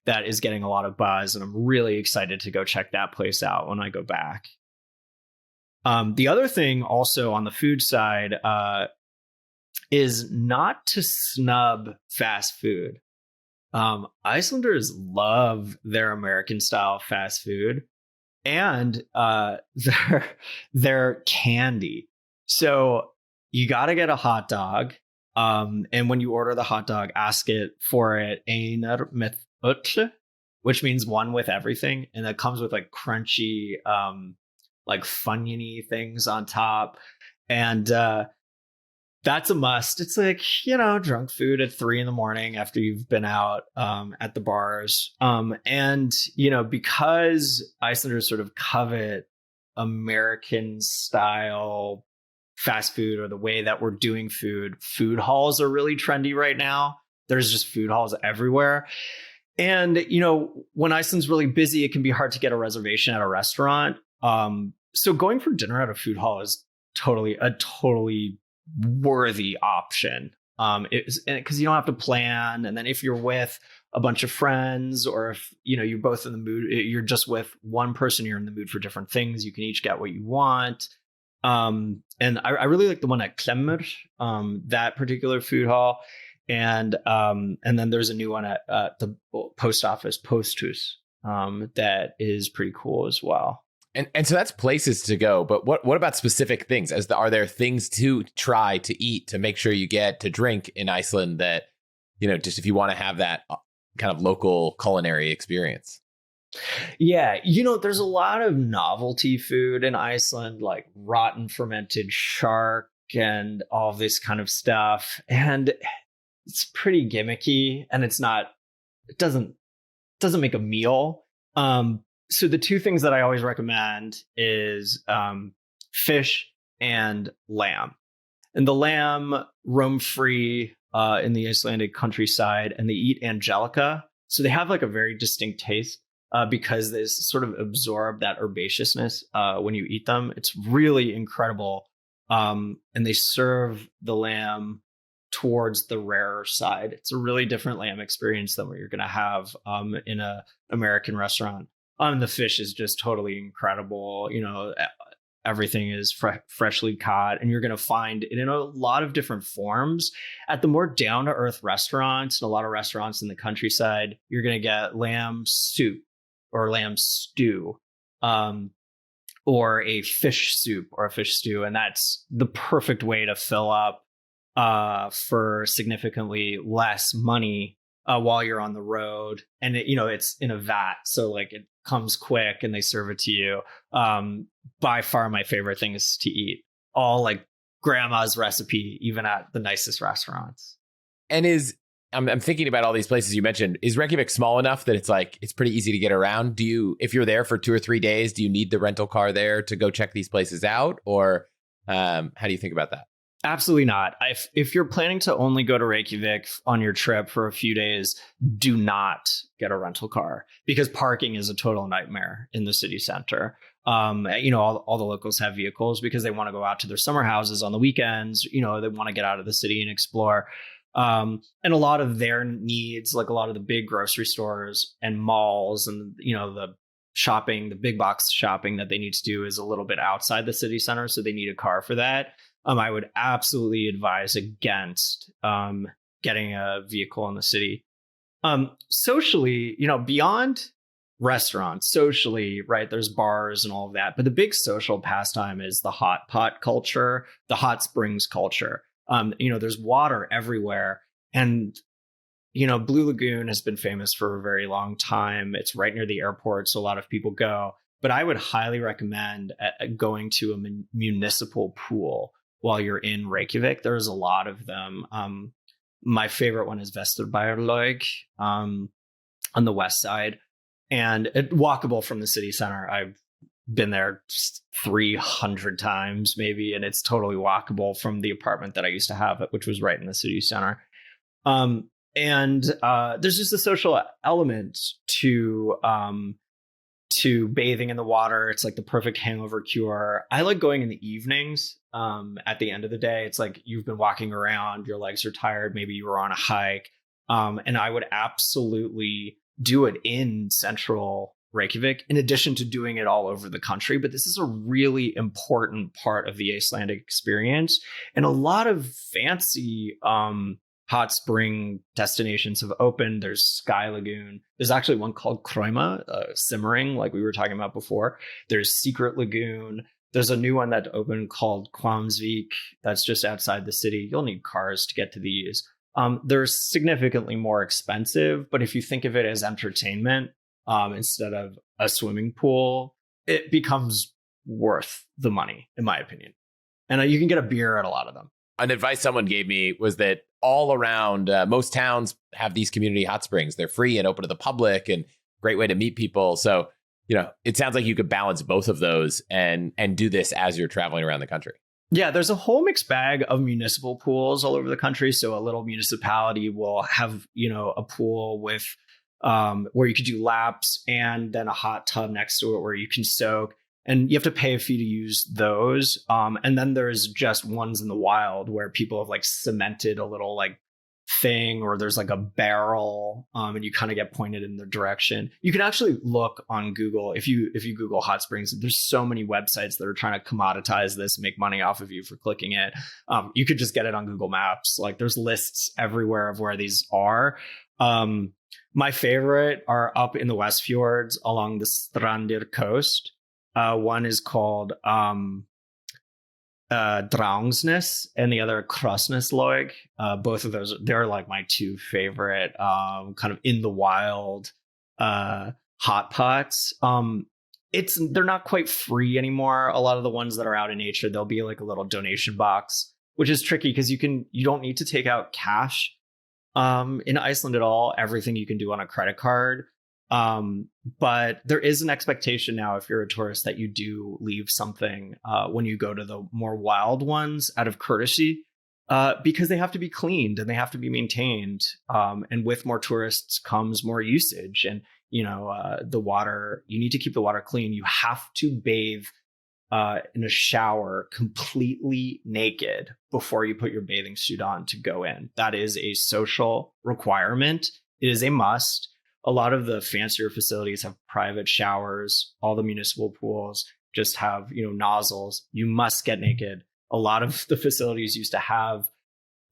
that is getting a lot of buzz, and I'm really excited to go check that place out when I go back. The other thing also on the food side is not to snub fast food. Icelanders love their American style fast food and their candy. So you got to get a hot dog. And when you order the hot dog, ask it for it einar með öllu, which means one with everything. And it comes with like crunchy, like funyuny things on top. And that's a must. It's like, drunk food at 3 a.m. after you've been out at the bars. And, because Icelanders sort of covet American style fast food, or the way that we're doing food halls are really trendy right now. There's just food halls everywhere. And, when Iceland's really busy, it can be hard to get a reservation at a restaurant. So going for dinner at a food hall is totally worthy option. Because you don't have to plan. And then if you're with a bunch of friends, or if, you're both in the mood, you're just with one person, you're in the mood for different things, you can each get what you want. And I really like the one at Klemmer, that particular food hall. And then there's a new one at the post office, Posthus, that is pretty cool as well. And so that's places to go. But what about specific things? Are there things to try, to eat, to make sure you get to drink in Iceland that, just if you want to have that kind of local culinary experience? Yeah, there's a lot of novelty food in Iceland, like rotten fermented shark and all this kind of stuff. And it's pretty gimmicky, and it doesn't make a meal. So the two things that I always recommend is fish and lamb. And the lamb roam free in the Icelandic countryside, and they eat angelica. So they have like a very distinct taste because they sort of absorb that herbaceousness when you eat them. It's really incredible. And they serve the lamb towards the rarer side. It's a really different lamb experience than what you're going to have in an American restaurant. The fish is just totally incredible. Everything is freshly caught, and you're going to find it in a lot of different forms. At the more down-to-earth restaurants, and a lot of restaurants in the countryside, you're going to get lamb soup or lamb stew, or a fish soup or a fish stew. And that's the perfect way to fill up for significantly less money while you're on the road. And it's in a vat, so like it comes quick and they serve it to you. By far my favorite things to eat, all like grandma's recipe, even at the nicest restaurants. And I'm thinking about all these places you mentioned. Is Reykjavik small enough that it's pretty easy to get around? If you're there for 2 or 3 days, do you need the rental car there to go check these places out? Or how do you think about that? Absolutely not. If you're planning to only go to Reykjavik on your trip for a few days, do not get a rental car because parking is a total nightmare in the city center. All the locals have vehicles because they want to go out to their summer houses on the weekends. They want to get out of the city and explore. And a lot of their needs, like a lot of the big grocery stores and malls and, the shopping, the big box shopping that they need to do is a little bit outside the city center. So they need a car for that. I would absolutely advise against getting a vehicle in the city. Socially, beyond restaurants, socially, right, there's bars and all of that. But the big social pastime is the hot pot culture, the hot springs culture. There's water everywhere. And, Blue Lagoon has been famous for a very long time. It's right near the airport, so a lot of people go. But I would highly recommend going to a municipal pool while you're in Reykjavik. There's a lot of them. My favorite one is Vesturbæjarlaug on the west side, and walkable from the city center. I've been there 300 times maybe, and it's totally walkable from the apartment that I used to have, which was right in the city center. And there's just a social element to bathing in the water. It's like the perfect hangover cure. I like going in the evenings. At the end of the day, it's like you've been walking around, your legs are tired, maybe you were on a hike. And I would absolutely do it in central Reykjavik, in addition to doing it all over the country. But this is a really important part of the Icelandic experience. And a lot of fancy hot spring destinations have opened. There's Sky Lagoon. There's actually one called Krauma, simmering, like we were talking about before. There's Secret Lagoon. There's a new one that opened called Kvammsvik that's just outside the city. You'll need cars to get to these. They're significantly more expensive, but if you think of it as entertainment instead of a swimming pool, it becomes worth the money, in my opinion. And you can get a beer at a lot of them. An advice someone gave me was that all around, most towns have these community hot springs. They're free and open to the public and great way to meet people. So, it sounds like you could balance both of those and do this as you're traveling around the country. Yeah, there's a whole mixed bag of municipal pools all over the country. So a little municipality will have, a pool with where you could do laps and then a hot tub next to it where you can soak. And you have to pay a fee to use those. And then there's just ones in the wild where people have like cemented a little like thing, or there's like a barrel and you kind of get pointed in the direction. You can actually look on Google. If you Google hot springs, there's so many websites that are trying to commoditize this and make money off of you for clicking it. You could just get it on Google Maps. Like there's lists everywhere of where these are. My favorite are up in the West Fjords along the Strandir coast. One is called Drangsnes and the other Krossneslaug. Both of those, they're like my two favorite kind of in the wild hot pots. They're not quite free anymore. A lot of the ones that are out in nature, there'll be like a little donation box, which is tricky because you don't need to take out cash in Iceland at all. Everything you can do on a credit card. But there is an expectation now, if you're a tourist, that you do leave something when you go to the more wild ones out of courtesy, because they have to be cleaned and they have to be maintained. And with more tourists comes more usage. And, the water, you need to keep the water clean. You have to bathe in a shower completely naked before you put your bathing suit on to go in. That is a social requirement. It is a must. A lot of the fancier facilities have private showers. All the municipal pools just have, nozzles. You must get naked. A lot of the facilities used to have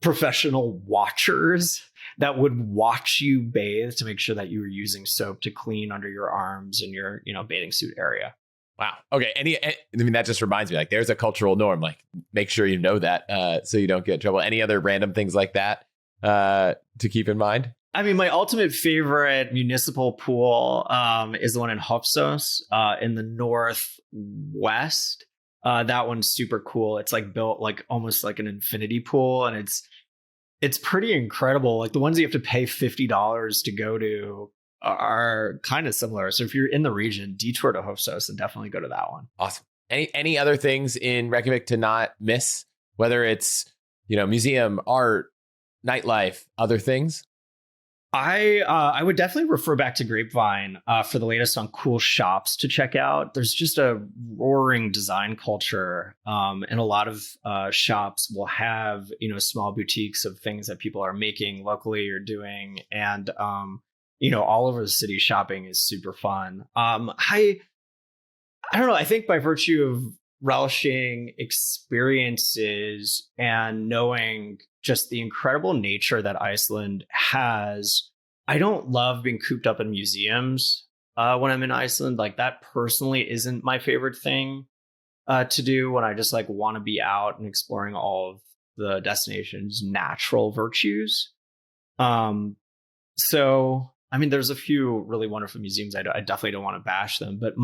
professional watchers that would watch you bathe to make sure that you were using soap to clean under your arms and your, bathing suit area. Wow. Okay. That just reminds me, like, there's a cultural norm. Like, make sure you know that so you don't get in trouble. Any other random things like that to keep in mind? I mean, my ultimate favorite municipal pool is the one in Hopsos in the northwest. That one's super cool. It's like built like almost like an infinity pool, and it's pretty incredible. Like the ones you have to pay $50 to go to are kind of similar. So if you're in the region, detour to Hofsøs and definitely go to that one. Awesome. Any other things in Reykjavik to not miss? Whether it's, museum, art, nightlife, other things? I would definitely refer back to Grapevine for the latest on cool shops to check out. There's just a roaring design culture, and a lot of shops will have small boutiques of things that people are making locally or doing, and all over the city. Shopping is super fun. I don't know. I think by virtue of relishing experiences and knowing just the incredible nature that Iceland has, I don't love being cooped up in museums when I'm in Iceland. Like that personally isn't my favorite thing to do when I just like want to be out and exploring all of the destination's natural virtues. So, I mean, there's a few really wonderful museums. I definitely don't want to bash them, but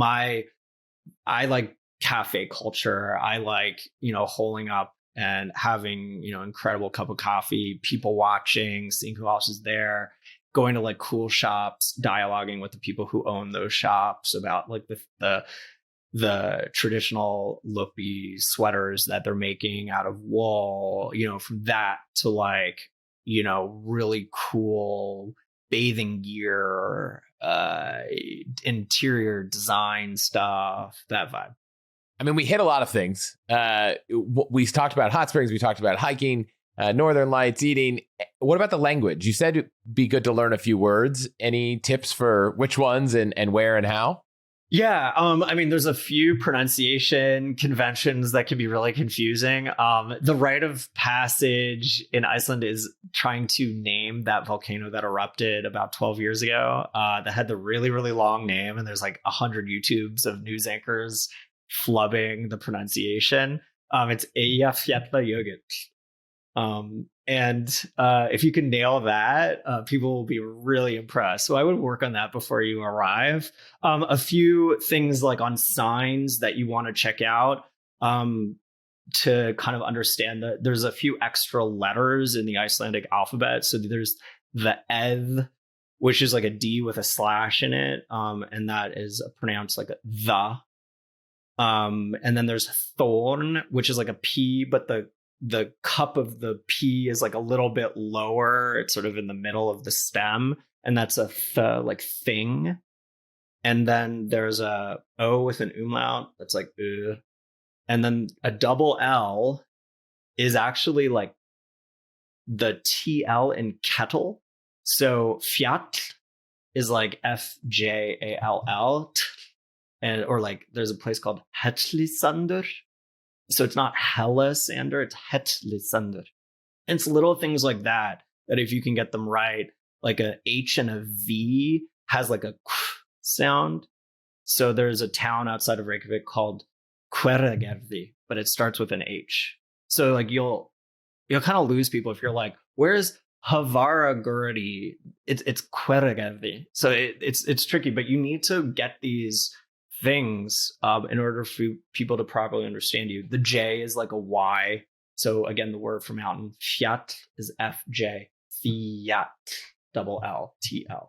I like cafe culture. I like, holing up and having, incredible cup of coffee, people watching, seeing who else is there, going to like cool shops, dialoguing with the people who own those shops about like the traditional loopy sweaters that they're making out of wool, from that to like, really cool bathing gear, interior design stuff, that vibe. I mean, we hit a lot of things. We talked about hot springs. We talked about hiking, northern lights, eating. What about the language? You said it'd be good to learn a few words. Any tips for which ones and where and how? Yeah, I mean, there's a few pronunciation conventions that can be really confusing. The rite of passage in Iceland is trying to name that volcano that erupted about 12 years ago that had the really, really long name. And there's like 100 YouTubes of news anchors flubbing the pronunciation. It's Eyjafjallajökull. And if you can nail that, people will be really impressed. So I would work on that before you arrive. A few things like on signs that you want to check out to kind of understand that there's a few extra letters in the Icelandic alphabet. So there's the eth, which is like a D with a slash in it. And that is pronounced like a the. And then there's thorn, which is like a P, but the cup of the P is like a little bit lower. It's sort of in the middle of the stem. And that's a like thing. And then there's a O with an umlaut. That's like, and then a double L is actually like the TL in kettle. So fjall is like FJALL. And, or like there's a place called Hellissandur. So it's not Hellisander, it's Hellissandur. And it's little things like that if you can get them right, like a H and a V has like a K sound. So there's a town outside of Reykjavik called Hveragerði, but it starts with an H. So like you'll kind of lose people if you're like, where's Havaragurdi? It's Hveragerði. So it's tricky, but you need to get these things in order for people to properly understand you. The J is like a Y. So again, the word for mountain, fjall is FJ, fjall, double L, TL.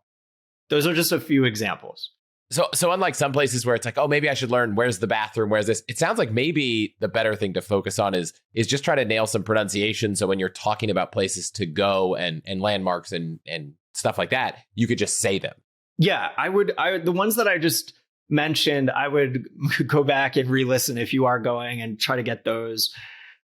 Those are just a few examples. So unlike some places where it's like, oh, maybe I should learn where's the bathroom, where's this? It sounds like maybe the better thing to focus on is just try to nail some pronunciation. So when you're talking about places to go and landmarks and stuff like that, you could just say them. Yeah, I would. The ones that I just mentioned, I would go back and re-listen if you are going and try to get those.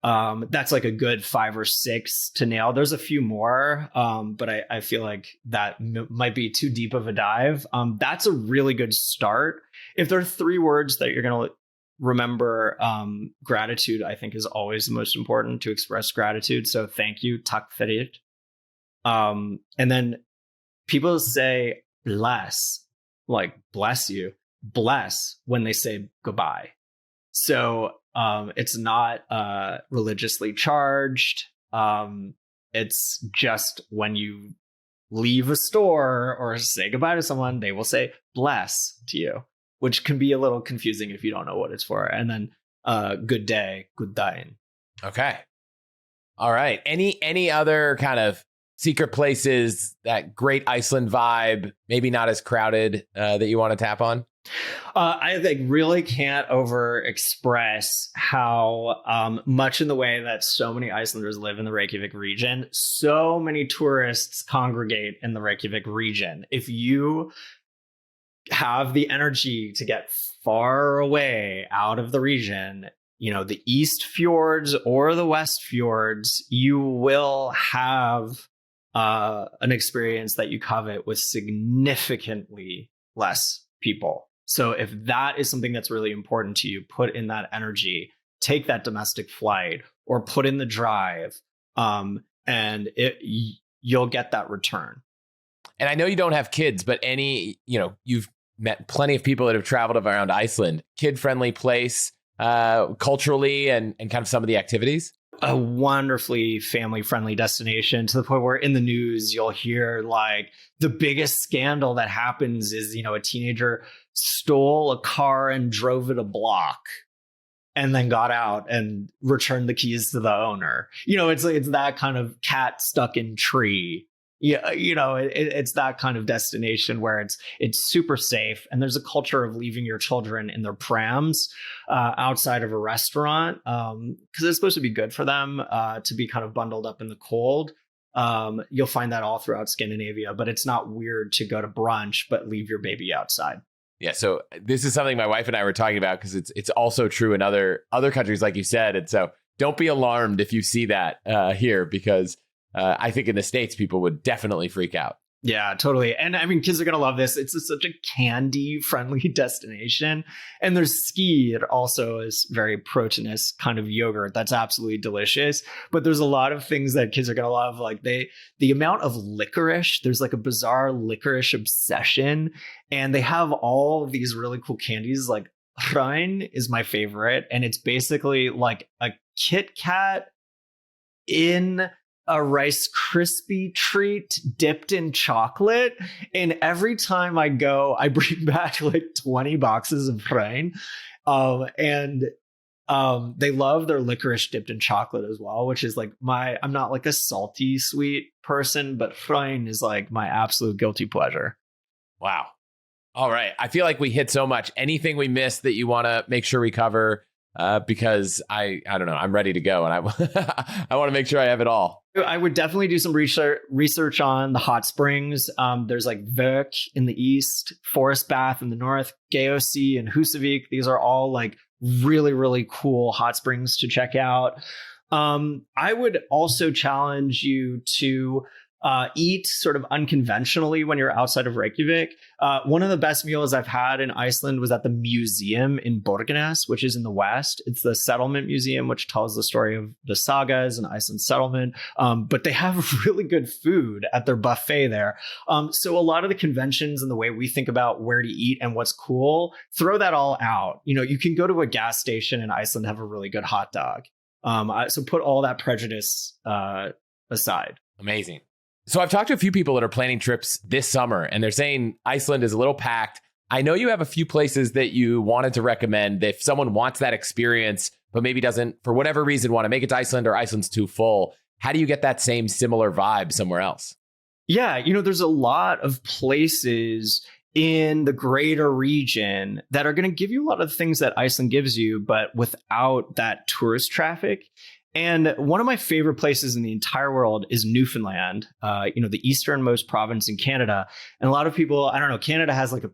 That's like a good 5 or 6 to nail. There's a few more, but I feel like that might be too deep of a dive. That's a really good start. If there are 3 words that you're going to remember, gratitude, I think, is always the most important to express gratitude. So thank you, takk fyrir. And then people say bless, like bless you, bless when they say goodbye. So it's not religiously charged. It's just when you leave a store or say goodbye to someone, they will say bless to you, which can be a little confusing if you don't know what it's for. And then good day, good dine. Okay. All right. Any other kind of secret places, that great Iceland vibe, maybe not as crowded, that you want to tap on? I like really can't over express how much in the way that so many Icelanders live in the Reykjavik region. So many tourists congregate in the Reykjavik region. If you have the energy to get far away out of the region, the East Fjords or the West Fjords, you will have an experience that you covet with significantly less people. So if that is something that's really important to you, put in that energy, take that domestic flight or put in the drive, and you'll get that return. And I know you don't have kids, but you've met plenty of people that have traveled around Iceland. Kid-friendly place, culturally, and kind of some of the activities. A wonderfully family-friendly destination, to the point where in the news you'll hear like the biggest scandal that happens is, a teenager stole a car and drove it a block and then got out and returned the keys to the owner. It's that kind of cat stuck in tree. Yeah, it's that kind of destination where it's super safe, and there's a culture of leaving your children in their prams outside of a restaurant, because it's supposed to be good for them to be kind of bundled up in the cold. You'll find that all throughout Scandinavia, but it's not weird to go to brunch but leave your baby outside. Yeah, so this is something my wife and I were talking about, because it's also true in other countries, like you said, and so don't be alarmed if you see that here, because I think in the States, people would definitely freak out. Yeah, totally. And I mean, kids are going to love this. It's such a candy-friendly destination. And there's ski. It also is very proteinous kind of yogurt that's absolutely delicious. But there's a lot of things that kids are going to love. Like the amount of licorice, there's like a bizarre licorice obsession. And they have all of these really cool candies. Like Hrein is my favorite. And it's basically like a Kit Kat in a Rice Krispie treat dipped in chocolate. And every time I go, I bring back like 20 boxes of Hrein. They love their licorice dipped in chocolate as well, which is like I'm not like a salty sweet person, but Hrein is like my absolute guilty pleasure. Wow. All right. I feel like we hit so much. Anything we missed that you want to make sure we cover? Because I don't know, I'm ready to go, and I want to make sure I have it all. I would definitely do some research on the hot springs. There's like Vøk in the east, Forest Bath in the north, Geosi and Husavik. These are all like really, really cool hot springs to check out. I would also challenge you to eat sort of unconventionally when you're outside of Reykjavik. One of the best meals I've had in Iceland was at the museum in Borgarnes, which is in the west. It's the settlement museum, which tells the story of the sagas and Iceland settlement. But they have really good food at their buffet there. So a lot of the conventions and the way we think about where to eat and what's cool, throw that all out. You can go to a gas station in Iceland and have a really good hot dog. So put all that prejudice aside. Amazing. So I've talked to a few people that are planning trips this summer, and they're saying Iceland is a little packed. I know you have a few places that you wanted to recommend if someone wants that experience, but maybe doesn't, for whatever reason, want to make it to Iceland, or Iceland's too full. How do you get that same similar vibe somewhere else? Yeah, there's a lot of places in the greater region that are going to give you a lot of things that Iceland gives you, but without that tourist traffic. And one of my favorite places in the entire world is Newfoundland, the easternmost province in Canada. And a lot of people, I don't know, Canada has like a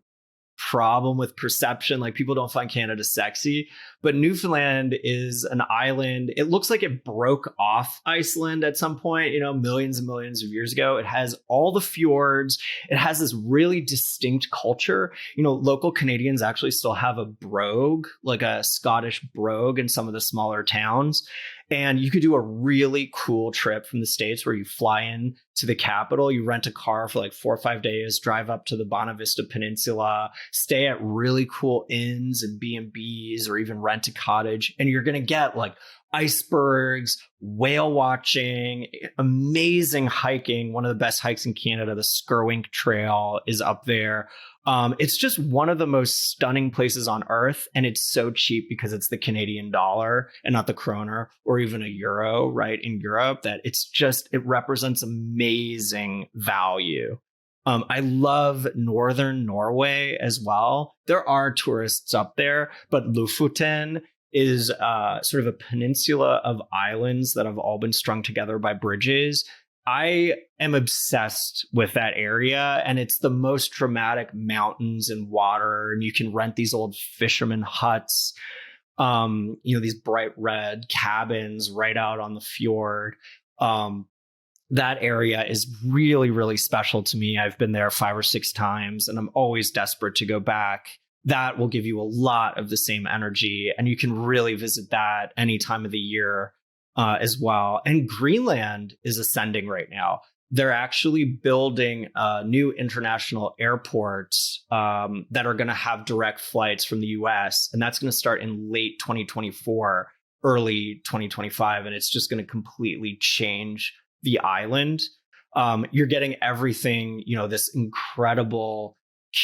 problem with perception. Like people don't find Canada sexy, but Newfoundland is an island. It looks like it broke off Iceland at some point, millions and millions of years ago. It has all the fjords. It has this really distinct culture. Local Canadians actually still have a brogue, like a Scottish brogue in some of the smaller towns. And you could do a really cool trip from the States where you fly in to the capital, you rent a car for like 4 or 5 days, drive up to the Bonavista Peninsula, stay at really cool inns and B&Bs, or even rent a cottage. And you're going to get like icebergs, whale watching, amazing hiking. One of the best hikes in Canada, the Skirwink Trail, is up there. It's just one of the most stunning places on earth. And it's so cheap because it's the Canadian dollar and not the kroner or even a euro, right? In Europe, that it represents amazing value. I love northern Norway as well. There are tourists up there, but Lofoten is sort of a peninsula of islands that have all been strung together by bridges. I am obsessed with that area, and it's the most dramatic mountains and water, and you can rent these old fisherman huts, these bright red cabins right out on the fjord. That area is really, really special to me. I've been there 5 or 6 times, and I'm always desperate to go back. That will give you a lot of the same energy, and you can really visit that any time of the year as well. And Greenland is ascending right now. They're actually building new international airports that are going to have direct flights from the US, and that's going to start in late 2024, early 2025, and it's just going to completely change the island. You're getting everything, this incredible,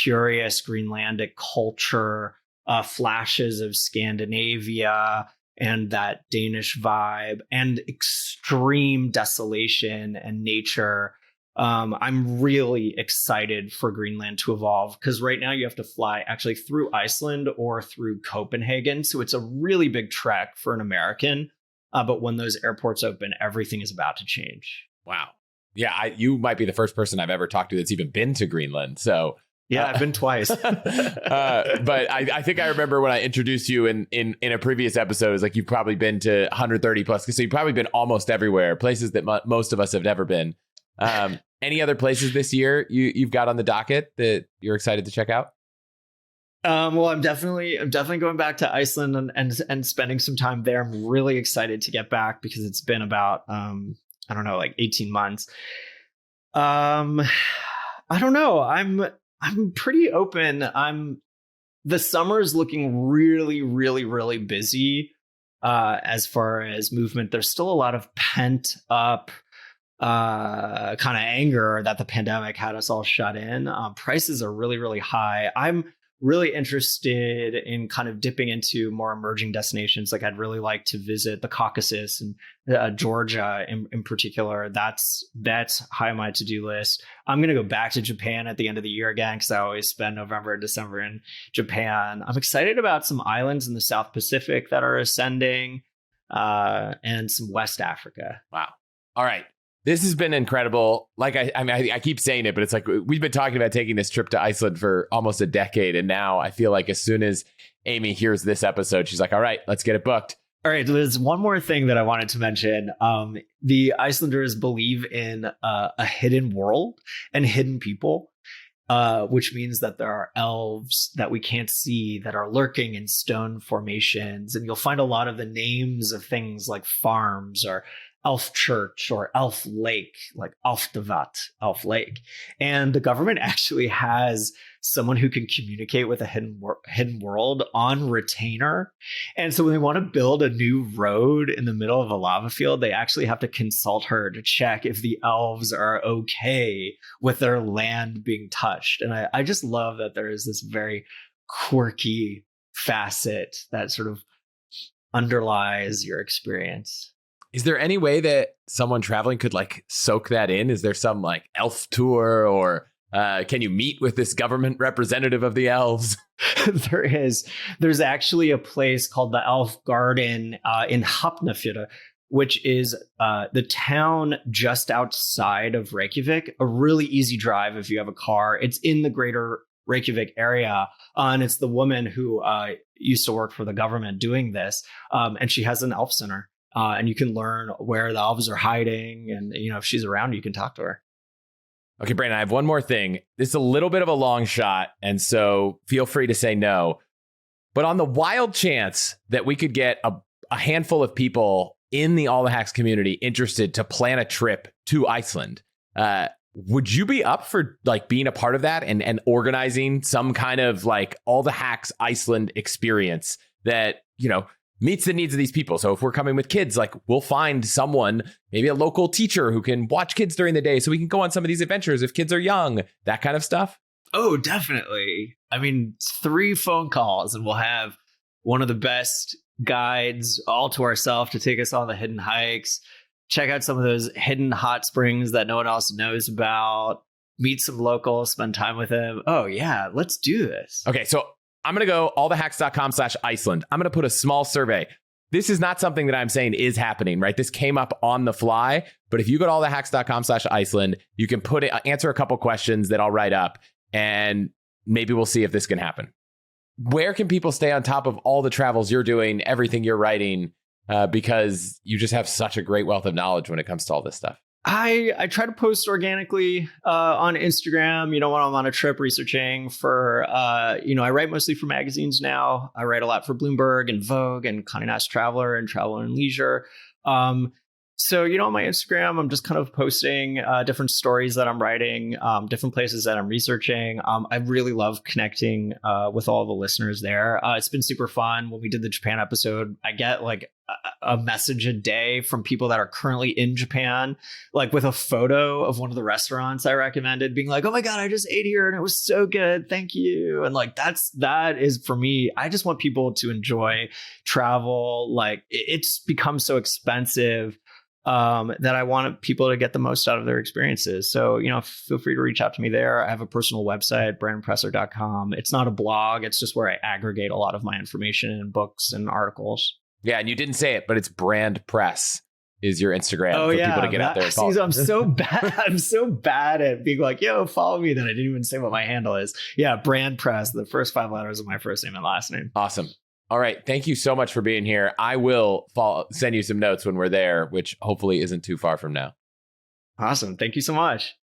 curious Greenlandic culture, flashes of Scandinavia and that Danish vibe, and extreme desolation and nature. I'm really excited for Greenland to evolve, because right now you have to fly actually through Iceland or through Copenhagen. So it's a really big trek for an American. But when those airports open, everything is about to change. Wow. Yeah, you might be the first person I've ever talked to that's even been to Greenland. So yeah, I've been twice. But I think I remember when I introduced you in a previous episode, it was like you've probably been to 130 plus. So you've probably been almost everywhere, places that most of us have never been. Any other places this year you've got on the docket that you're excited to check out? Well, I'm definitely going back to Iceland and spending some time there. I'm really excited to get back because it's been about, 18 months. I don't know. I'm pretty open. The summer is looking really, really, really busy as far as movement. There's still a lot of pent up kind of anger that the pandemic had us all shut in. Prices are really, really high. I'm really interested in kind of dipping into more emerging destinations. Like I'd really like to visit the Caucasus and Georgia in particular. That's high on my to-do list. I'm going to go back to Japan at the end of the year again, because I always spend November and December in Japan. I'm excited about some islands in the South Pacific that are ascending and some West Africa. Wow. All right. This has been incredible. Like I keep saying it, but it's like we've been talking about taking this trip to Iceland for almost a decade. And now I feel like as soon as Amy hears this episode, she's like, all right, let's get it booked. All right. There's one more thing that I wanted to mention. The Icelanders believe in a hidden world and hidden people, which means that there are elves that we can't see that are lurking in stone formations. And you'll find a lot of the names of things like farms or Elf Church or Elf Lake, like Alftavat, Elf Lake. And the government actually has someone who can communicate with a hidden world on retainer. And so when they want to build a new road in the middle of a lava field, they actually have to consult her to check if the elves are okay with their land being touched. And I just love that there is this very quirky facet that sort of underlies your experience. Is there any way that someone traveling could like soak that in? Is there some like elf tour, or can you meet with this government representative of the elves? There is. There's actually a place called the Elf Garden in Hafnarfjörður, which is the town just outside of Reykjavik. A really easy drive if you have a car. It's in the greater Reykjavik area. And it's the woman who used to work for the government doing this. And she has an elf center. And you can learn where the elves are hiding. And, if she's around, you can talk to her. Okay, Brandon, I have one more thing. This is a little bit of a long shot, and so feel free to say no. But on the wild chance that we could get a handful of people in the All the Hacks community interested to plan a trip to Iceland, would you be up for like being a part of that and organizing some kind of like All the Hacks Iceland experience that, meets the needs of these people? So if we're coming with kids, like we'll find someone, maybe a local teacher who can watch kids during the day so we can go on some of these adventures if kids are young, that kind of stuff. Oh, definitely. I mean, 3 phone calls and we'll have one of the best guides all to ourselves to take us on the hidden hikes, check out some of those hidden hot springs that no one else knows about, meet some locals, spend time with them. Oh, yeah, let's do this. Okay, so I'm going to go allthehacks.com/Iceland. I'm going to put a small survey. This is not something that I'm saying is happening, right? This came up on the fly. But if you go to allthehacks.com/Iceland, you can answer a couple questions that I'll write up, and maybe we'll see if this can happen. Where can people stay on top of all the travels you're doing, everything you're writing, because you just have such a great wealth of knowledge when it comes to all this stuff? I try to post organically on Instagram, when I'm on a trip researching for, I write mostly for magazines now. I write a lot for Bloomberg and Vogue and Condé Nast Traveler and Travel and Leisure. So, on my Instagram, I'm just kind of posting different stories that I'm writing, different places that I'm researching. I really love connecting with all the listeners there. It's been super fun. When we did the Japan episode, I get like a message a day from people that are currently in Japan, like with a photo of one of the restaurants I recommended, being like, oh my God, I just ate here and it was so good. Thank you. And like, that is for me. I just want people to enjoy travel. Like it's become so expensive that I want people to get the most out of their experiences. So, feel free to reach out to me there. I have a personal website, brandonpresser.com. It's not a blog. It's just where I aggregate a lot of my information and books and articles. Yeah, and you didn't say it, but it's Brand Press is your Instagram for people to get out there and follow. I'm so bad. I'm so bad at being like, yo, follow me, that I didn't even say what my handle is. Yeah, Brand Press, the first 5 letters of my first name and last name. Awesome. All right. Thank you so much for being here. I will send you some notes when we're there, which hopefully isn't too far from now. Awesome. Thank you so much.